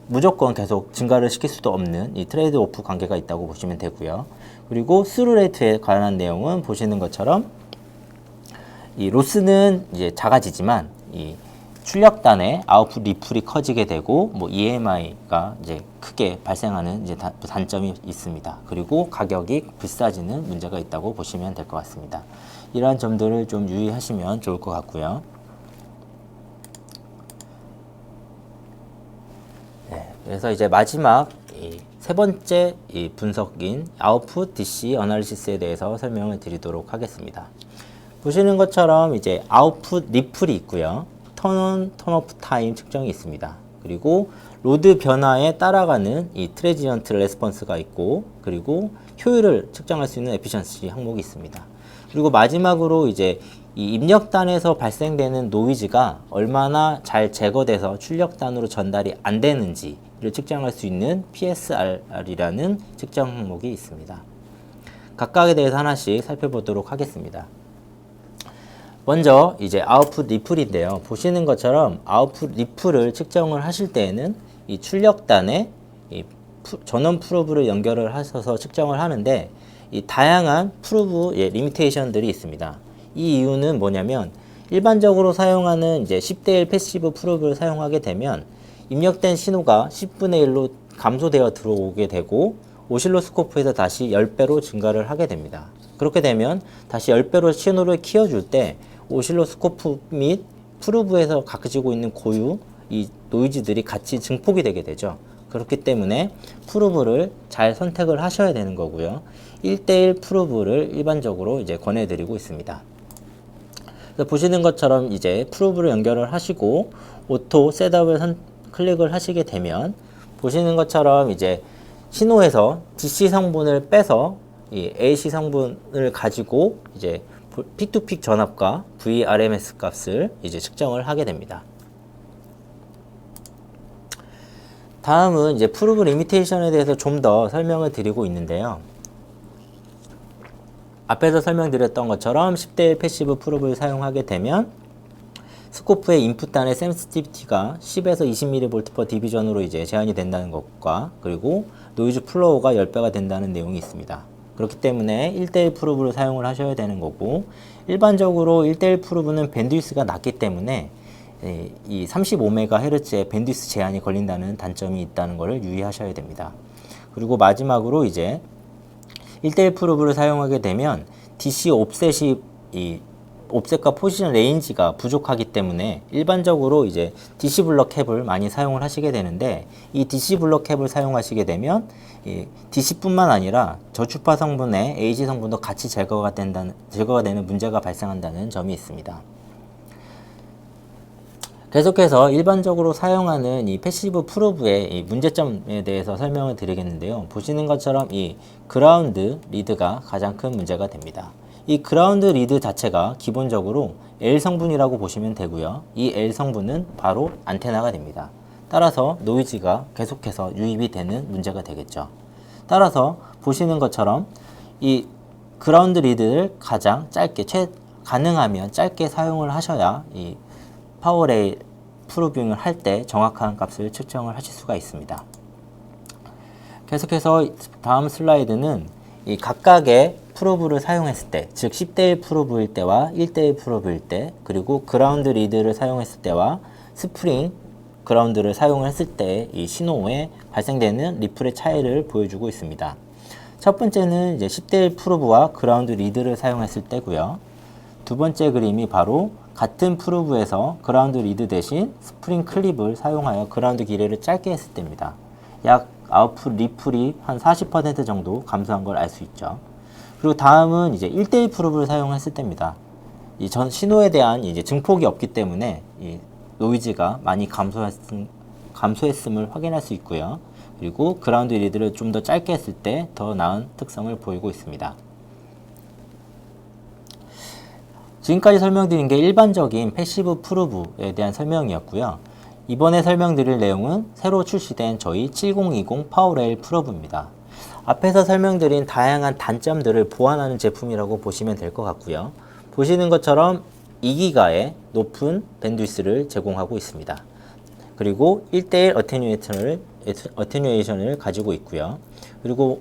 무조건 계속 증가를 시킬 수도 없는 이 트레이드 오프 관계가 있다고 보시면 되고요. 그리고 스루 레이트에 관한 내용은 보시는 것처럼 이 로스는 이제 작아지지만 이 출력단의 아웃풋 리플이 커지게 되고 뭐 EMI가 이제 크게 발생하는 이제 단점이 있습니다. 그리고 가격이 비싸지는 문제가 있다고 보시면 될 것 같습니다. 이러한 점들을 좀 유의하시면 좋을 것 같고요. 네, 그래서 이제 마지막 세 번째 이 분석인 아웃풋 DC 어널리시스에 대해서 설명을 드리도록 하겠습니다. 보시는 것처럼 이제 아웃풋 리플이 있고요. 턴온, 턴오프 타임 측정이 있습니다. 그리고 로드 변화에 따라가는 이 트레지언트 레스폰스가 있고 그리고 효율을 측정할 수 있는 에피션시 항목이 있습니다. 그리고 마지막으로 이제 이 입력단에서 발생되는 노이즈가 얼마나 잘 제거돼서 출력단으로 전달이 안 되는지를 측정할 수 있는 PSR이라는 측정 항목이 있습니다. 각각에 대해서 하나씩 살펴보도록 하겠습니다. 먼저 이제 아웃풋 리플인데요. 보시는 것처럼 아웃풋 리플을 측정을 하실 때에는 이 출력단에 이 전원 프로브를 연결을 하셔서 측정을 하는데 이 다양한 프로브 리미테이션들이 있습니다. 이 이유는 뭐냐면 일반적으로 사용하는 이제 10대 1 패시브 프로브를 사용하게 되면 입력된 신호가 10분의 1로 감소되어 들어오게 되고 오실로스코프에서 다시 10배로 증가를 하게 됩니다. 그렇게 되면 다시 10배로 신호를 키워줄 때 오실로스코프 및 프로브에서 가지고 있는 고유 이 노이즈들이 같이 증폭이 되게 되죠. 그렇기 때문에 프루브를 잘 선택을 하셔야 되는 거고요. 1대1 프루브를 일반적으로 이제 권해드리고 있습니다. 그래서 보시는 것처럼 이제 프루브를 연결을 하시고 오토 셋업을 클릭을 하시게 되면 보시는 것처럼 이제 신호에서 DC 성분을 빼서 이 AC 성분을 가지고 이제 픽투픽 전압과 VRMS 값을 이제 측정을 하게 됩니다. 다음은 이제 프루브 리미테이션에 대해서 좀 더 설명을 드리고 있는데요. 앞에서 설명드렸던 것처럼 10대1 패시브 프루브를 사용하게 되면 스코프의 인풋단의 센시티비티가 10에서 20mV 디비전으로 이제 제한이 된다는 것과 그리고 노이즈 플로우가 10배가 된다는 내용이 있습니다. 그렇기 때문에 1대1 프루브를 사용을 하셔야 되는 거고 일반적으로 1대1 프루브는 밴드위스가 낮기 때문에 이 35MHz의 밴드위스 제한이 걸린다는 단점이 있다는 것을 유의하셔야 됩니다. 그리고 마지막으로 이제 1대1 프루브를 사용하게 되면 DC 옵셋이 옵셋과 포지션 레인지가 부족하기 때문에 일반적으로 이제 DC 블럭 캡을 많이 사용을 하시게 되는데 이 DC 블럭 캡을 사용하시게 되면 DC뿐만 아니라 저주파 성분의 AG 성분도 같이 제거가 되는 문제가 발생한다는 점이 있습니다. 계속해서 일반적으로 사용하는 이 패시브 프루브의 이 문제점에 대해서 설명을 드리겠는데요. 보시는 것처럼 이 그라운드 리드가 가장 큰 문제가 됩니다. 이 그라운드 리드 자체가 기본적으로 L 성분이라고 보시면 되고요. 이 L 성분은 바로 안테나가 됩니다. 따라서 노이즈가 계속해서 유입이 되는 문제가 되겠죠. 따라서 보시는 것처럼 이 그라운드 리드를 가장 짧게 가능하면 짧게 사용을 하셔야 이 파워레일 프루빙을 할 때 정확한 값을 측정을 하실 수가 있습니다. 계속해서 다음 슬라이드는 이 각각의 프로브를 사용했을 때, 즉 10대1 프로브일 때와 1대1 프로브일 때, 그리고 그라운드 리드를 사용했을 때와 스프링 그라운드를 사용했을 때 이 신호에 발생되는 리플의 차이를 보여주고 있습니다. 첫 번째는 이제 10대1 프로브와 그라운드 리드를 사용했을 때고요. 두 번째 그림이 바로 같은 프로브에서 그라운드 리드 대신 스프링 클립을 사용하여 그라운드 기례를 짧게 했을 때입니다. 약 아웃풋 리플이 한 40% 정도 감소한 걸 알 수 있죠. 그리고 다음은 이제 1대1 프로브를 사용했을 때입니다. 이 전 신호에 대한 이제 증폭이 없기 때문에 이 노이즈가 많이 감소했음을 확인할 수 있고요. 그리고 그라운드 리드를 좀 더 짧게 했을 때 더 나은 특성을 보이고 있습니다. 지금까지 설명드린 게 일반적인 패시브 프루브에 대한 설명이었고요. 이번에 설명드릴 내용은 새로 출시된 저희 7020 파워레일 프루브입니다. 앞에서 설명드린 다양한 단점들을 보완하는 제품이라고 보시면 될 것 같고요. 보시는 것처럼 2기가의 높은 밴드위스를 제공하고 있습니다. 그리고 1대1 어테뉴에이션을 가지고 있고요. 그리고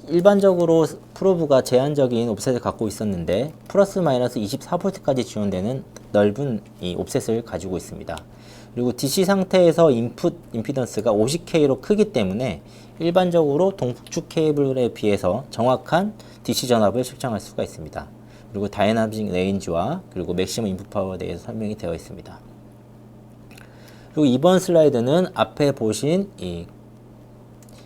일반적으로 프로브가 제한적인 옵셋을 갖고 있었는데 플러스 마이너스 24V까지 지원되는 넓은 이 옵셋을 가지고 있습니다. 그리고 DC 상태에서 인풋 임피던스가 50K로 크기 때문에 일반적으로 동축 케이블에 비해서 정확한 DC 전압을 측정할 수가 있습니다. 그리고 다이나믹 레인지와 그리고 맥시멈 인풋 파워에 대해서 설명이 되어 있습니다. 그리고 이번 슬라이드는 앞에 보신 이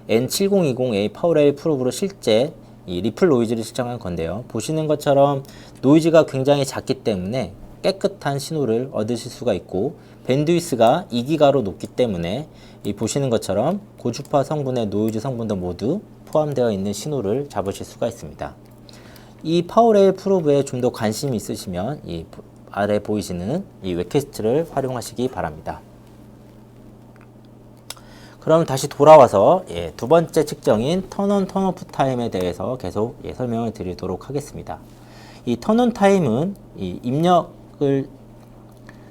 N7020A 파워레일 프로브로 실제 이 리플 노이즈를 측정한 건데요. 보시는 것처럼 노이즈가 굉장히 작기 때문에 깨끗한 신호를 얻으실 수가 있고 밴드위스가 2기가로 높기 때문에 이 보시는 것처럼 고주파 성분의 노이즈 성분도 모두 포함되어 있는 신호를 잡으실 수가 있습니다. 이 파워레일 프로브에 좀 더 관심이 있으시면 이 아래 보이시는 이 웹캐스트를 활용하시기 바랍니다. 그럼 다시 돌아와서 두 번째 측정인 턴온 턴오프 타임에 대해서 계속 설명을 드리도록 하겠습니다. 이 턴온 타임은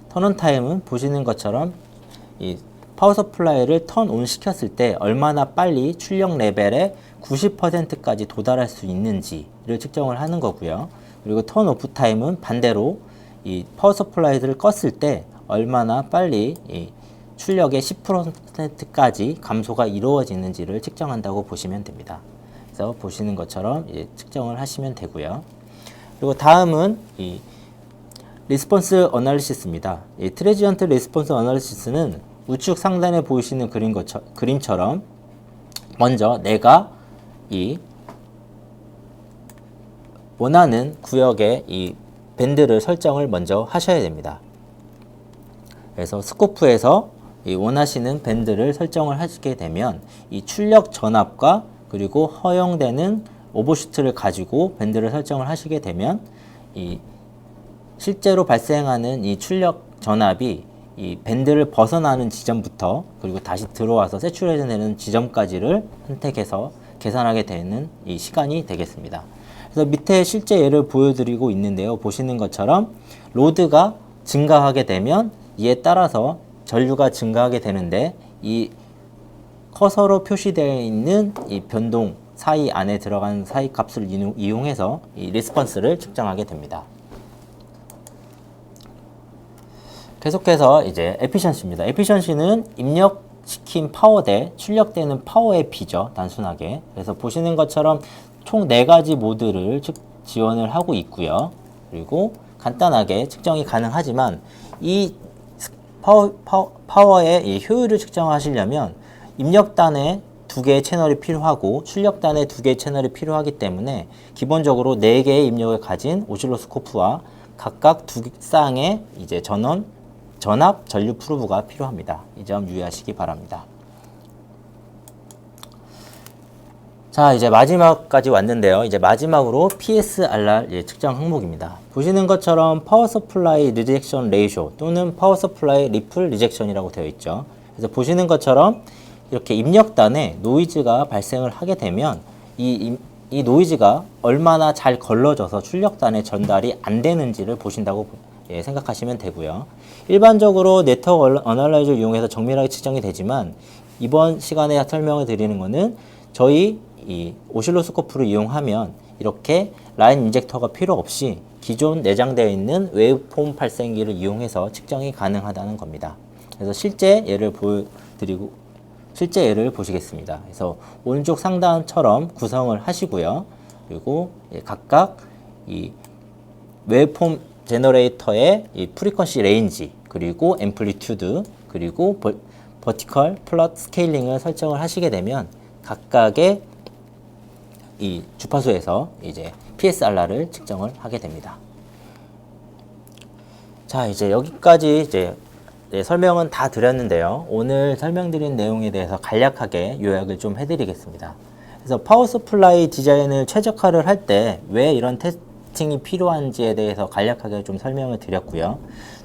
턴온 타임은 보시는 것처럼 이 파워 서플라이를 턴온 시켰을 때 얼마나 빨리 출력 레벨의 90%까지 도달할 수 있는지를 측정을 하는 거고요. 그리고 턴 오프 타임은 반대로 이 파워 서플라이를 껐을 때 얼마나 빨리 이 출력의 10%까지 감소가 이루어지는지를 측정한다고 보시면 됩니다. 그래서 보시는 것처럼 측정을 하시면 되고요. 그리고 다음은 이 리스폰스 어널리시스입니다. 이 트레지언트 리스폰스 어널리시스는 우측 상단에 보이시는 그림처럼 먼저 내가 이 원하는 구역에 이 밴드를 설정을 먼저 하셔야 됩니다. 그래서 스코프에서 이 원하시는 밴드를 설정을 하시게 되면 이 출력 전압과 그리고 허용되는 오버슈트를 가지고 밴드를 설정을 하시게 되면 이 실제로 발생하는 이 출력 전압이 이 밴드를 벗어나는 지점부터 그리고 다시 들어와서 세츄레이션 되는 지점까지를 선택해서 계산하게 되는 이 시간이 되겠습니다. 그래서 밑에 실제 예를 보여드리고 있는데요. 보시는 것처럼 로드가 증가하게 되면 이에 따라서 전류가 증가하게 되는데 이 커서로 표시되어 있는 이 변동 사이 안에 들어간 사이 값을 이용해서 이 리스폰스를 측정하게 됩니다. 계속해서 이제 에피션시입니다. 에피션시는 입력시킨 파워 대 출력되는 파워의 비죠. 단순하게. 그래서 보시는 것처럼 총 4가지 모드를 지원을 하고 있고요. 그리고 간단하게 측정이 가능하지만 이 파워의 이 효율을 측정하시려면 입력단에 2개의 채널이 필요하고 출력단에 2개의 채널이 필요하기 때문에 기본적으로 4개의 입력을 가진 오실로스코프와 각각 2쌍의 이제 전압 전류 프로브가 필요합니다. 이 점 유의하시기 바랍니다. 자, 이제 마지막까지 왔는데요. 이제 마지막으로 PSRR 측정 항목입니다. 보시는 것처럼 파워 서플라이 리젝션 레이쇼 또는 파워 서플라이 리플 리젝션이라고 되어 있죠. 그래서 보시는 것처럼 이렇게 입력단에 노이즈가 발생을 하게 되면 이 노이즈가 얼마나 잘 걸러져서 출력단에 전달이 안 되는지를 보신다고 생각하시면 되고요. 일반적으로 네트워크 어널라이저를 이용해서 정밀하게 측정이 되지만 이번 시간에 설명을 드리는 것은 저희 이 오실로스코프를 이용하면 이렇게 라인 인젝터가 필요 없이 기존 내장되어 있는 웨이브폼 발생기를 이용해서 측정이 가능하다는 겁니다. 그래서 실제 예를 보시겠습니다. 그래서 오른쪽 상단처럼 구성을 하시고요. 그리고 각각 이 웨이브폼 제너레이터의 이 프리퀀시 레인지 그리고 앰플리튜드 그리고 버티컬 플롯 스케일링을 설정을 하시게 되면 각각의 이 주파수에서 이제 PSRR을 측정을 하게 됩니다. 자, 이제 여기까지 이제 설명은 다 드렸는데요. 오늘 설명드린 내용에 대해서 간략하게 요약을 좀 해드리겠습니다. 그래서 파워 서플라이 디자인을 최적화를 할 때 왜 이런 테스팅이 필요한지에 대해서 간략하게 좀 설명을 드렸고요.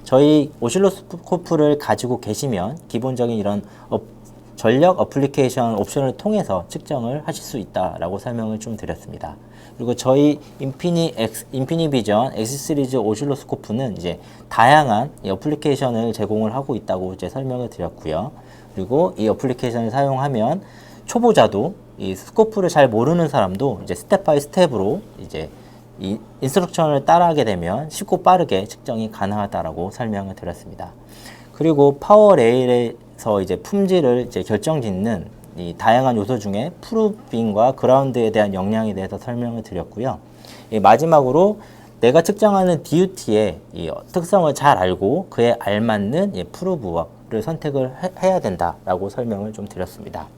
저희 오실로스코프를 가지고 계시면 기본적인 이런 전력 어플리케이션 옵션을 통해서 측정을 하실 수 있다라고 설명을 좀 드렸습니다. 그리고 저희 인피니비전 X 시리즈 오실로스코프는 이제 다양한 어플리케이션을 제공을 하고 있다고 이제 설명을 드렸고요. 그리고 이 어플리케이션을 사용하면 초보자도 이 스코프를 잘 모르는 사람도 이제 스텝 바이 스텝으로 이제 이 인스트럭션을 따라하게 되면 쉽고 빠르게 측정이 가능하다라고 설명을 드렸습니다. 그리고 파워 레일에서 이제 품질을 이제 결정짓는 이 다양한 요소 중에 프루빙과 그라운드에 대한 역량에 대해서 설명을 드렸고요. 마지막으로 내가 측정하는 DUT의 이 특성을 잘 알고 그에 알맞는 프루브를 선택을 해야 된다라고 설명을 좀 드렸습니다.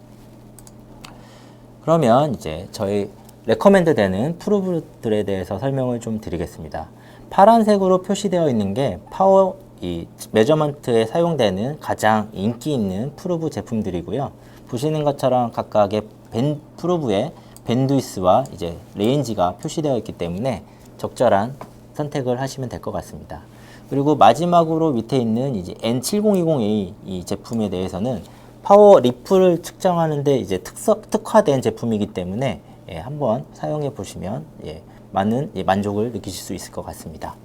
그러면 이제 저희 레커멘드 되는 프루브들에 대해서 설명을 좀 드리겠습니다. 파란색으로 표시되어 있는 게 파워 메저먼트에 사용되는 가장 인기 있는 프루브 제품들이고요. 보시는 것처럼 각각의 프루브의 밴드위스와 이제 레인지가 표시되어 있기 때문에 적절한 선택을 하시면 될 것 같습니다. 그리고 마지막으로 밑에 있는 이제 N7020A 이 제품에 대해서는 파워 리플을 측정하는데 이제 특화된 제품이기 때문에 한번 사용해 보시면 많은 만족을 느끼실 수 있을 것 같습니다.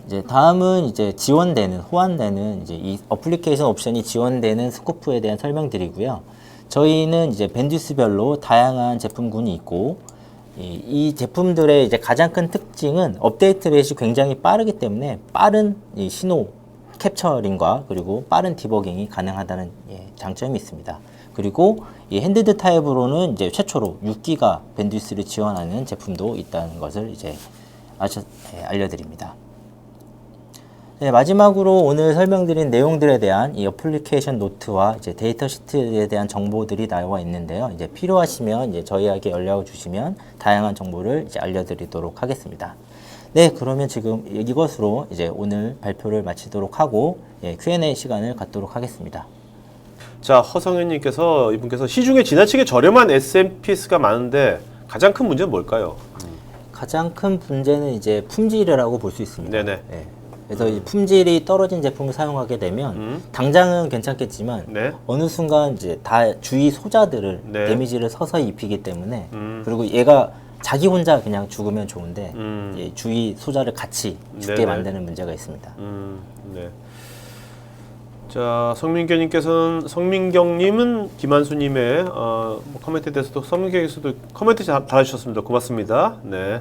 이제 다음은 이제 호환되는 이제 이 어플리케이션 옵션이 지원되는 스코프에 대한 설명드리고요. 저희는 이제 밴드위스별로 다양한 제품군이 있고, 이 제품들의 이제 가장 큰 특징은 업데이트 레이트 굉장히 빠르기 때문에 빠른 이 신호 캡처링과 그리고 빠른 디버깅이 가능하다는 장점이 있습니다. 그리고 이 핸드드 타입으로는 이제 최초로 6기가 밴드위스를 지원하는 제품도 있다는 것을 이제 알려드립니다. 네, 마지막으로 오늘 설명드린 내용들에 대한 이 어플리케이션 노트와 이제 데이터 시트에 대한 정보들이 나와 있는데요. 이제 필요하시면 이제 저희에게 연락을 주시면 다양한 정보를 이제 알려드리도록 하겠습니다. 네, 그러면 지금 이것으로 이제 오늘 발표를 마치도록 하고 Q&A 시간을 갖도록 하겠습니다. 자, 허성현님께서 이분께서 시중에 지나치게 저렴한 SMPS가 많은데 가장 큰 문제는 뭘까요? 가장 큰 문제는 이제 품질이라고 볼 수 있습니다. 네네. 네. 그래서 이 품질이 떨어진 제품을 사용하게 되면 당장은 괜찮겠지만 네. 어느 순간 이제 다 주위 소자들을 네. 데미지를 서서히 입히기 때문에 그리고 얘가 자기 혼자 그냥 죽으면 좋은데 이 주위 소자를 같이 죽게 네네. 만드는 문제가 있습니다. 네. 자, 성민경님은 김한수님의 뭐 코멘트에 대해서도 성민경에서도 코멘트 달아주셨습니다. 고맙습니다. 네.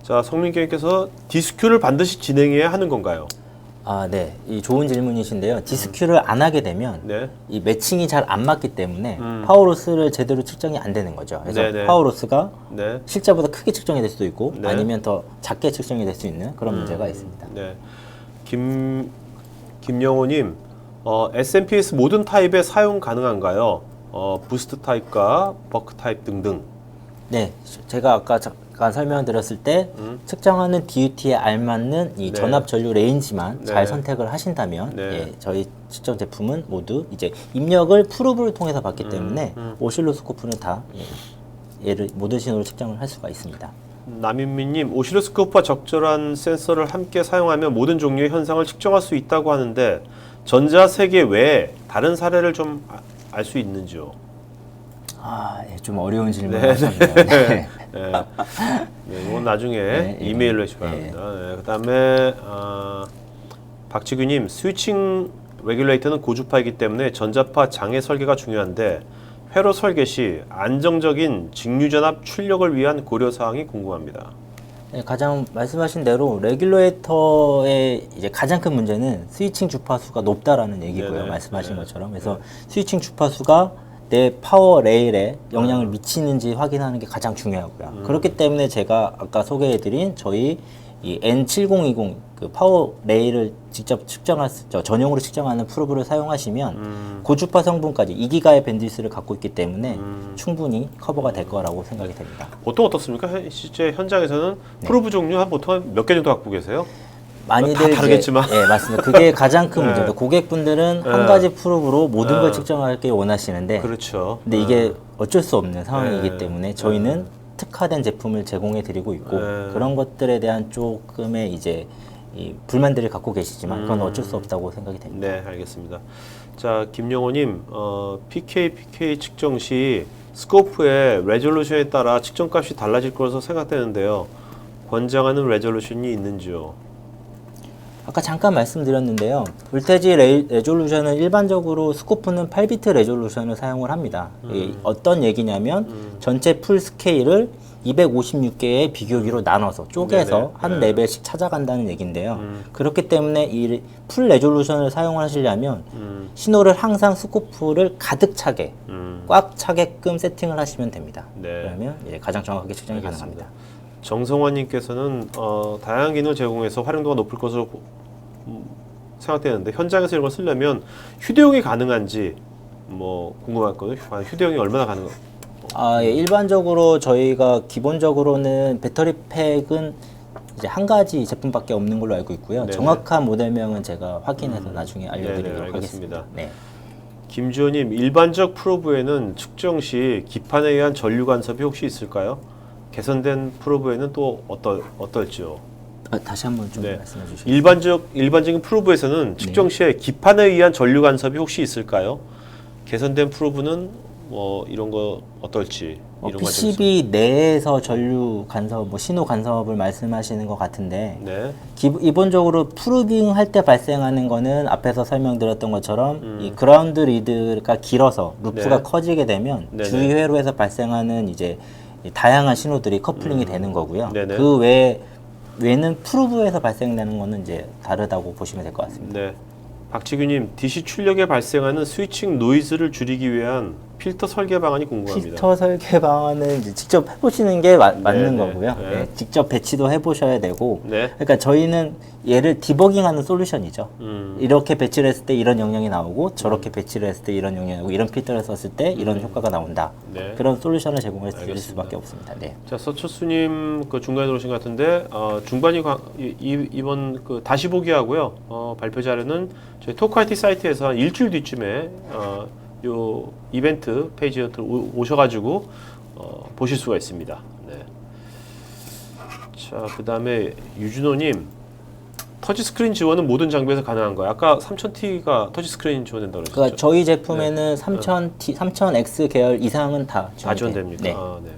자, 성민경님께서 디스큐를 반드시 진행해야 하는 건가요? 아, 네. 이 좋은 질문이신데요. 디스큐를 안 하게 되면 네. 이 매칭이 잘 안 맞기 때문에 파워로스를 제대로 측정이 안 되는 거죠. 그래서 네네. 파워로스가 네. 실제보다 크게 측정이 될 수도 있고 네. 아니면 더 작게 측정이 될 수 있는 그런 문제가 있습니다. 네. 김영호님, SMPS 모든 타입에 사용 가능한가요? 부스트 타입과 버크 타입 등등. 네, 제가 아까 잠깐 설명드렸을 때 측정하는 DUT에 알맞는 이 네. 전압 전류 레인지만 네. 잘 선택을 하신다면 네. 예, 저희 측정 제품은 모두 이제 입력을 프로브를 통해서 받기 때문에 오실로스코프는 다 얘를 모든 신호를 측정을 할 수가 있습니다. 남인미님, 오실로스코프와 적절한 센서를 함께 사용하면 모든 종류의 현상을 측정할 수 있다고 하는데 전자 세계 외에 다른 사례를 좀 알 수 있는지요? 아, 예, 좀 어려운 질문을 하셨네요. 네. 네. 네, 이건 나중에 네, 이메일로 해주시기 바랍니다. 네, 그다음에 박지규님, 스위칭 레귤레이터는 고주파이기 때문에 전자파 장애 설계가 중요한데 회로 설계 시 안정적인 직류전압 출력을 위한 고려 사항이 궁금합니다. 네, 가장 말씀하신 대로 레귤레이터의 이제 가장 큰 문제는 스위칭 주파수가 높다라는 얘기고요. 네네. 말씀하신 네. 것처럼. 그래서 스위칭 주파수가 내 파워 레일에 영향을 미치는지 확인하는 게 가장 중요하고요. 그렇기 때문에 제가 아까 소개해드린 저희 이 N7020 그 파워 레일을 직접 전용으로 측정하는 프로브를 사용하시면 고주파 성분까지 2기가의 밴드위스를 갖고 있기 때문에 충분히 커버가 될 거라고 생각이 됩니다. 보통 어떻습니까? 실제 현장에서는 프로브 종류 한 보통 몇 개 정도 갖고 계세요? 많이들 다 다르겠지만. 예, 맞습니다. 그게 가장 큰 네. 문제입니다. 고객분들은 네. 한 가지 프로브로 모든 네. 걸 측정하길 원하시는데 그렇죠. 근데 이게 어쩔 수 없는 상황이기 네. 때문에 저희는 특화된 제품을 제공해 드리고 있고 네. 그런 것들에 대한 조금의 이제 이 불만들을 갖고 계시지만 그건 어쩔 수 없다고 생각이 됩니다. 네, 알겠습니다. 자, 김영호님, PK 측정 시 스코프의 레졸루션에 따라 측정값이 달라질 것으로 생각되는데요. 권장하는 레졸루션이 있는지요? 아까 잠깐 말씀드렸는데요. 볼테지 레졸루션은 일반적으로 스코프는 8비트 레졸루션을 사용을 합니다. 이게 어떤 얘기냐면 전체 풀 스케일을 256개의 비교기로 나눠서 쪼개서 네네. 한 네. 레벨씩 찾아간다는 얘기인데요. 그렇기 때문에 이 풀 레졸루션을 사용을 하시려면 신호를 항상 스코프를 가득 차게 꽉 차게끔 세팅을 하시면 됩니다. 네. 그러면 가장 정확하게 측정이 가능합니다. 정성환님께서는 다양한 기능을 제공해서 활용도가 높을 것으로 생각되는데 현장에서 이런 걸 쓰려면 휴대용이 가능한지 뭐 궁금했거든요. 휴대용이 얼마나 가능한가? 예, 일반적으로 저희가 기본적으로는 배터리 팩은 이제 한 가지 제품밖에 없는 걸로 알고 있고요. 네네. 정확한 모델명은 제가 확인해서 나중에 알려드리도록 네네, 하겠습니다. 네. 김주호님, 일반적 프로브에는 측정 시 기판에 의한 전류 간섭이 혹시 있을까요? 개선된 프로브에는 또 어떨지요? 다시 한번 좀 네. 말씀해 주시겠어요? 일반적인 프로브에서는 측정 시에 기판에 의한 전류 간섭이 혹시 있을까요? 개선된 프로브는 뭐 이런 거 어떨지 이런 거 PCB 내에서 전류 간섭, 뭐 신호 간섭을 말씀하시는 것 같은데 네. 기본적으로 프루빙 할 때 발생하는 거는 앞에서 설명드렸던 것처럼 이 그라운드 리드가 길어서 루프가 네. 커지게 되면 네네. 주위 회로에서 발생하는 이제 이 다양한 신호들이 커플링이 되는 거고요. 네네. 그 외에는 프로브에서 발생되는 거는 이제 다르다고 보시면 될 것 같습니다. 네. 박지규님, DC 출력에 발생하는 스위칭 노이즈를 줄이기 위한 필터 설계 방안이 궁금합니다. 필터 설계 방안은 이제 직접 해보시는 게 맞는 네, 거고요. 네. 네, 직접 배치도 해보셔야 되고, 네. 그러니까 저희는 얘를 디버깅하는 솔루션이죠. 음. 이렇게 배치를 했을 때 이런 영향이 나오고, 저렇게 배치를 했을 때 이런 영향이 나오고, 이런 필터를 썼을 때 이런 효과가 나온다. 네. 그런 솔루션을 제공해 드릴 알겠습니다. 수밖에 없습니다. 네. 자, 서초수님 그 중간에 들어오신 것 같은데 중반이 이번 그 다시 보기 하고요. 발표 자료는 저희 토크 IT 사이트에서 한 일주일 뒤쯤에 요 이벤트 페이지에 오셔가지고 보실 수가 있습니다. 네. 자, 그 다음에 유준호님 터치스크린 지원은 모든 장비에서 가능한가요? 아까 3000T가 터치스크린 지원된다고 그러셨죠? 그러니까 저희 제품에는 3000T, 3000X 계열 이상은 다 다 지원이 지원됩니까? 네. 아, 네.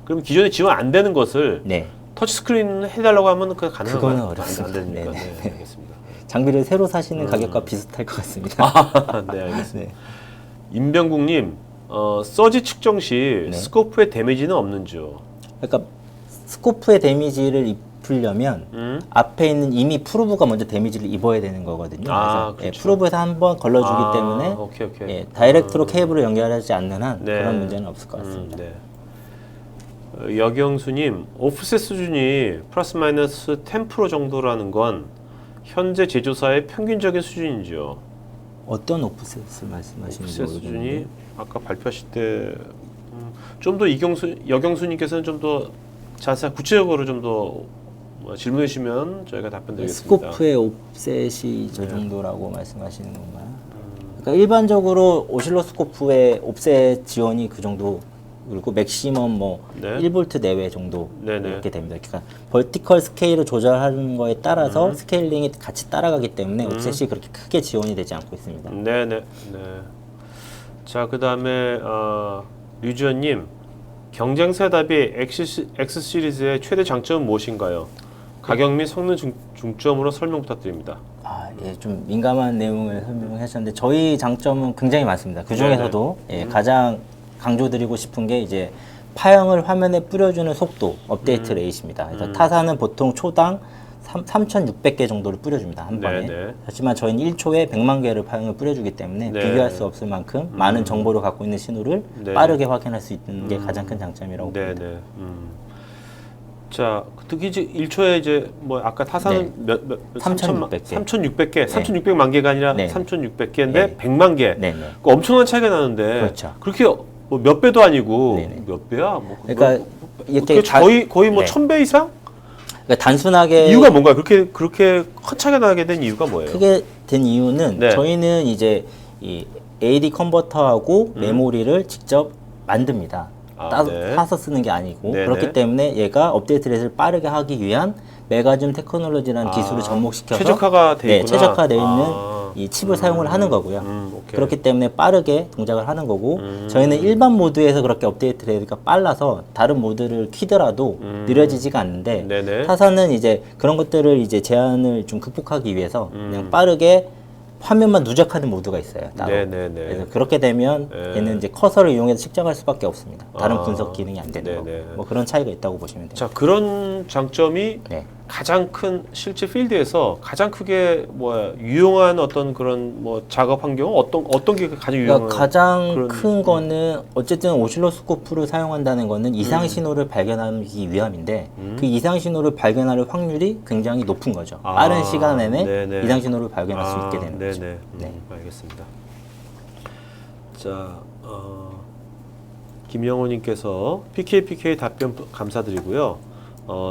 그럼 기존에 지원 안 되는 것을 네. 터치스크린 해달라고 하면 그 가능한가요? 그거는 안 어렵습니다. 됩니까? 네, 네, 알겠습니다. 장비를 새로 사시는 가격과 비슷할 것 같습니다. 네, 알겠습니다. 네. 임병국님, 서지 측정 시 네. 스코프의 데미지는 없는지요? 그러니까 스코프의 데미지를 입으려면 앞에 있는 이미 프로브가 먼저 데미지를 입어야 되는 거거든요. 아, 그래서 예, 그렇죠. 프로브에서 한번 걸러주기 때문에 오케이. 예, 다이렉트로 케이블을 연결하지 않는 한 네. 그런 문제는 없을 것 같습니다. 네. 여경수님, 오프셋 수준이 플러스 마이너스 10% 정도라는 건 현재 제조사의 평균적인 수준인지요? 어떤 오프셋을 말씀하시는지 오프셋 수준이 아까 발표하실 때 좀 더 여경수님께서는 좀 더 자세히 구체적으로 좀 더 질문해 주시면 저희가 답변 드리겠습니다. 스코프의 옵셋이 저 정도라고 말씀하시는 건가요? 그러니까 일반적으로 오실로스코프의 옵셋 지원이 그 정도, 그리고 맥시멈 뭐 네. 1V 내외 정도 네네. 이렇게 됩니다. 그러니까 벌티컬 스케일을 조절하는 거에 따라서 스케일링이 같이 따라가기 때문에 옵셋이 그렇게 크게 지원이 되지 않고 있습니다. 네네. 네. 자, 그 다음에 류지연님, 경쟁사 대비 X 시리즈의 최대 장점은 무엇인가요? 가격 및 성능 중점으로 설명 부탁드립니다. 예, 좀 민감한 내용을 설명해 주셨는데 저희 장점은 굉장히 많습니다. 그 중에서도 예, 가장 강조드리고 싶은 게 이제 파형을 화면에 뿌려주는 속도, 업데이트 레이트입니다. 그래서 타사는 보통 초당 3,600개 정도를 뿌려줍니다. 한 번에. 네네. 하지만 저희는 1초에 100만 개를 파형을 뿌려주기 때문에 네. 비교할 수 없을 만큼 많은 정보를 갖고 있는 신호를 네. 빠르게 확인할 수 있는 게 가장 큰 장점이라고 봅니다. 네네. 자, 특히 이제 1초에 이제 뭐 아까 타사는 네. 3,600개. 3,600개. 3,600만 개가 아니라 네. 3,600개인데 네. 100만 개. 네네. 그 엄청난 차이가 나는데 그렇죠. 그렇게 뭐 몇 배도 아니고 네네. 몇 배야? 뭐 그러니까 이렇게 거의 뭐 네. 1000배 이상? 그러니까 단순하게 이유가 뭔가요? 그렇게 큰 차이가 나게 된 이유가 뭐예요? 크게 된 이유는 네. 저희는 이제 이 AD 컨버터하고 메모리를 직접 만듭니다. 네. 사서 쓰는 게 아니고 네네. 그렇기 때문에 얘가 업데이트 레이트를 빠르게 하기 위한 메가줌 테크놀로지라는 기술을 접목시켜서 최적화가 돼 네, 있구나. 최적화되어 있는 이 칩을 사용을 하는 거고요. 오케이. 그렇기 때문에 빠르게 동작을 하는 거고 저희는 일반 모드에서 그렇게 업데이트 레이트가 빨라서 다른 모드를 키더라도 느려지지가 않는데 네네. 타사는 이제 그런 것들을 이제 제한을 좀 극복하기 위해서 그냥 빠르게 화면만 누적하는 모드가 있어요. 따로. 네네네. 그래서 그렇게 되면 네. 얘는 이제 커서를 이용해서 측정할 수밖에 없습니다. 다른 아, 분석 기능이 안 되는 네네. 거고. 뭐 그런 차이가 있다고 보시면 돼요. 자, 그런 장점이 네. 가장 큰 실제 필드에서 가장 크게 유용한 어떤 그런 뭐 작업 환경은 어떤 게 가장 유용한 그러니까 가장 그런- 큰 거는 어쨌든 오실로스코프를 사용한다는 거는 이상 신호를 발견하기 위함인데 그 이상 신호를 발견할 확률이 굉장히 높은 거죠. 아, 빠른 시간 내내 네네. 이상 신호를 발견할 수 있게 되는 거죠. 네네. 네. 알겠습니다. 자, 김영호님께서 PK 답변 감사드리고요.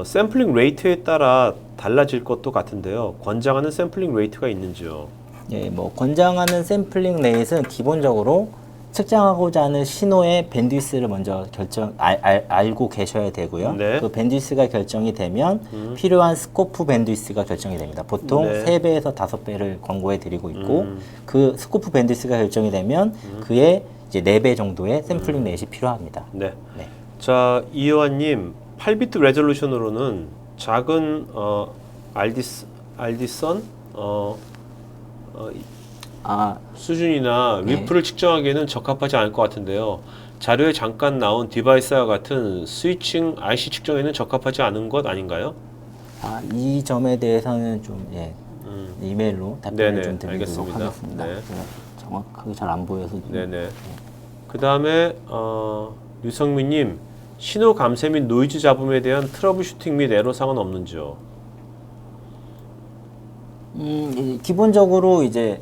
샘플링 레이트에 따라 달라질 것도 같은데요. 권장하는 샘플링 레이트가 있는지요? 예, 뭐 권장하는 샘플링 레이트는 기본적으로 측정하고자 하는 신호의 밴드위스를 먼저 알고 계셔야 되고요. 네. 그 밴드위스가 결정이 되면 필요한 스코프 밴드위스가 결정이 됩니다. 보통 네. 3배에서 5배를 권고해 드리고 있고 그 스코프 밴드위스가 결정이 되면 그의 이제 4배 정도의 샘플링 레이트이 필요합니다. 네. 네. 자, 이효환님, 8비트 레졸루션으로는 작은 알디선 수준이나 네. 리프를 측정하기에는 적합하지 않을 것 같은데요. 자료에 잠깐 나온 디바이스와 같은 스위칭 IC 측정에는 적합하지 않은 것 아닌가요? 이 점에 대해서는 좀 이메일로 답변을 네네, 좀 드리도록 알겠습니다. 하겠습니다. 네. 제가 정확하게 잘 안 보여서 좀 네네. 그 다음에 류성민님, 신호 감쇄 및 노이즈 잡음에 대한 트러블 슈팅 및 애로사항은 없는지요? 기본적으로 이제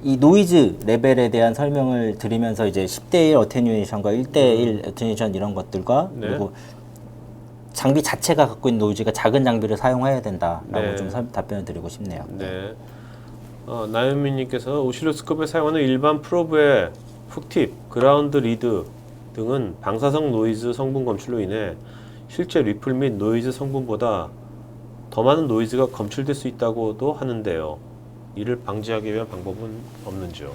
이 노이즈 레벨에 대한 설명을 드리면서 이제 10대1 어테뉴에이션과 1대1 어테뉴에이션 이런 것들과 네. 그리고 장비 자체가 갖고 있는 노이즈가 작은 장비를 사용해야 된다라고 네. 좀 답변을 드리고 싶네요. 네. 나연민님께서 오실로스코프에 사용하는 일반 프로브의 훅팁, 그라운드 리드 등은 방사성 노이즈 성분 검출로 인해 실제 리플 및 노이즈 성분보다 더 많은 노이즈가 검출될 수 있다고도 하는데요. 이를 방지하기 위한 방법은 없는지요?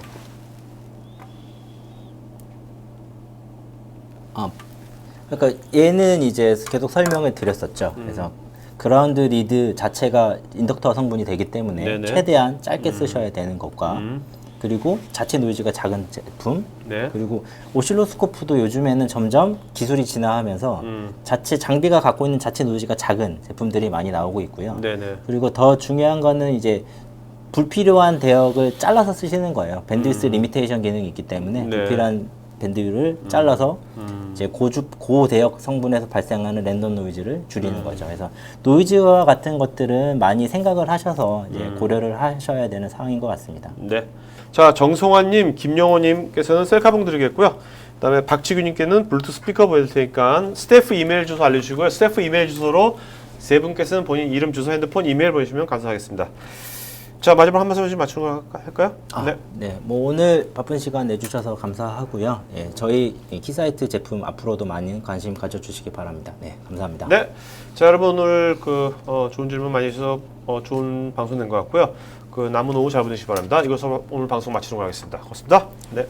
그러니까 얘는 이제 계속 설명을 드렸었죠. 그래서 그라운드 리드 자체가 인덕터 성분이 되기 때문에 네네. 최대한 짧게 쓰셔야 되는 것과 그리고 자체 노이즈가 작은 제품 네. 그리고 오실로스코프도 요즘에는 점점 기술이 진화하면서 자체 장비가 갖고 있는 자체 노이즈가 작은 제품들이 많이 나오고 있고요. 네네. 그리고 더 중요한 거는 이제 불필요한 대역을 잘라서 쓰시는 거예요. 밴드위스 리미테이션 기능이 있기 때문에 네. 불필요한 밴드위를 잘라서 이제 고대역 성분에서 발생하는 랜덤 노이즈를 줄이는 거죠. 그래서 노이즈와 같은 것들은 많이 생각을 하셔서 이제 고려를 하셔야 되는 상황인 것 같습니다. 네. 자, 정송환님, 김영호님께서는 셀카봉 드리겠고요. 그다음에 박지규님께는 블루투스 스피커 보여줄 테니까 스태프 이메일 주소 알려주시고요. 스태프 이메일 주소로 세 분께서는 본인 이름, 주소, 핸드폰, 이메일 보내주시면 감사하겠습니다. 자, 마지막 한 말씀 좀 맞추는 거 할까요? 네. 네, 뭐 오늘 바쁜 시간 내주셔서 감사하고요. 예, 저희 키사이트 제품 앞으로도 많은 관심 가져주시기 바랍니다. 네, 감사합니다. 네. 자, 여러분 오늘 좋은 질문 많이 주셔서 좋은 방송 된 것 같고요. 남은 오후 잘 보내시기 바랍니다. 이것으로 오늘 방송 마치도록 하겠습니다. 고맙습니다. 네.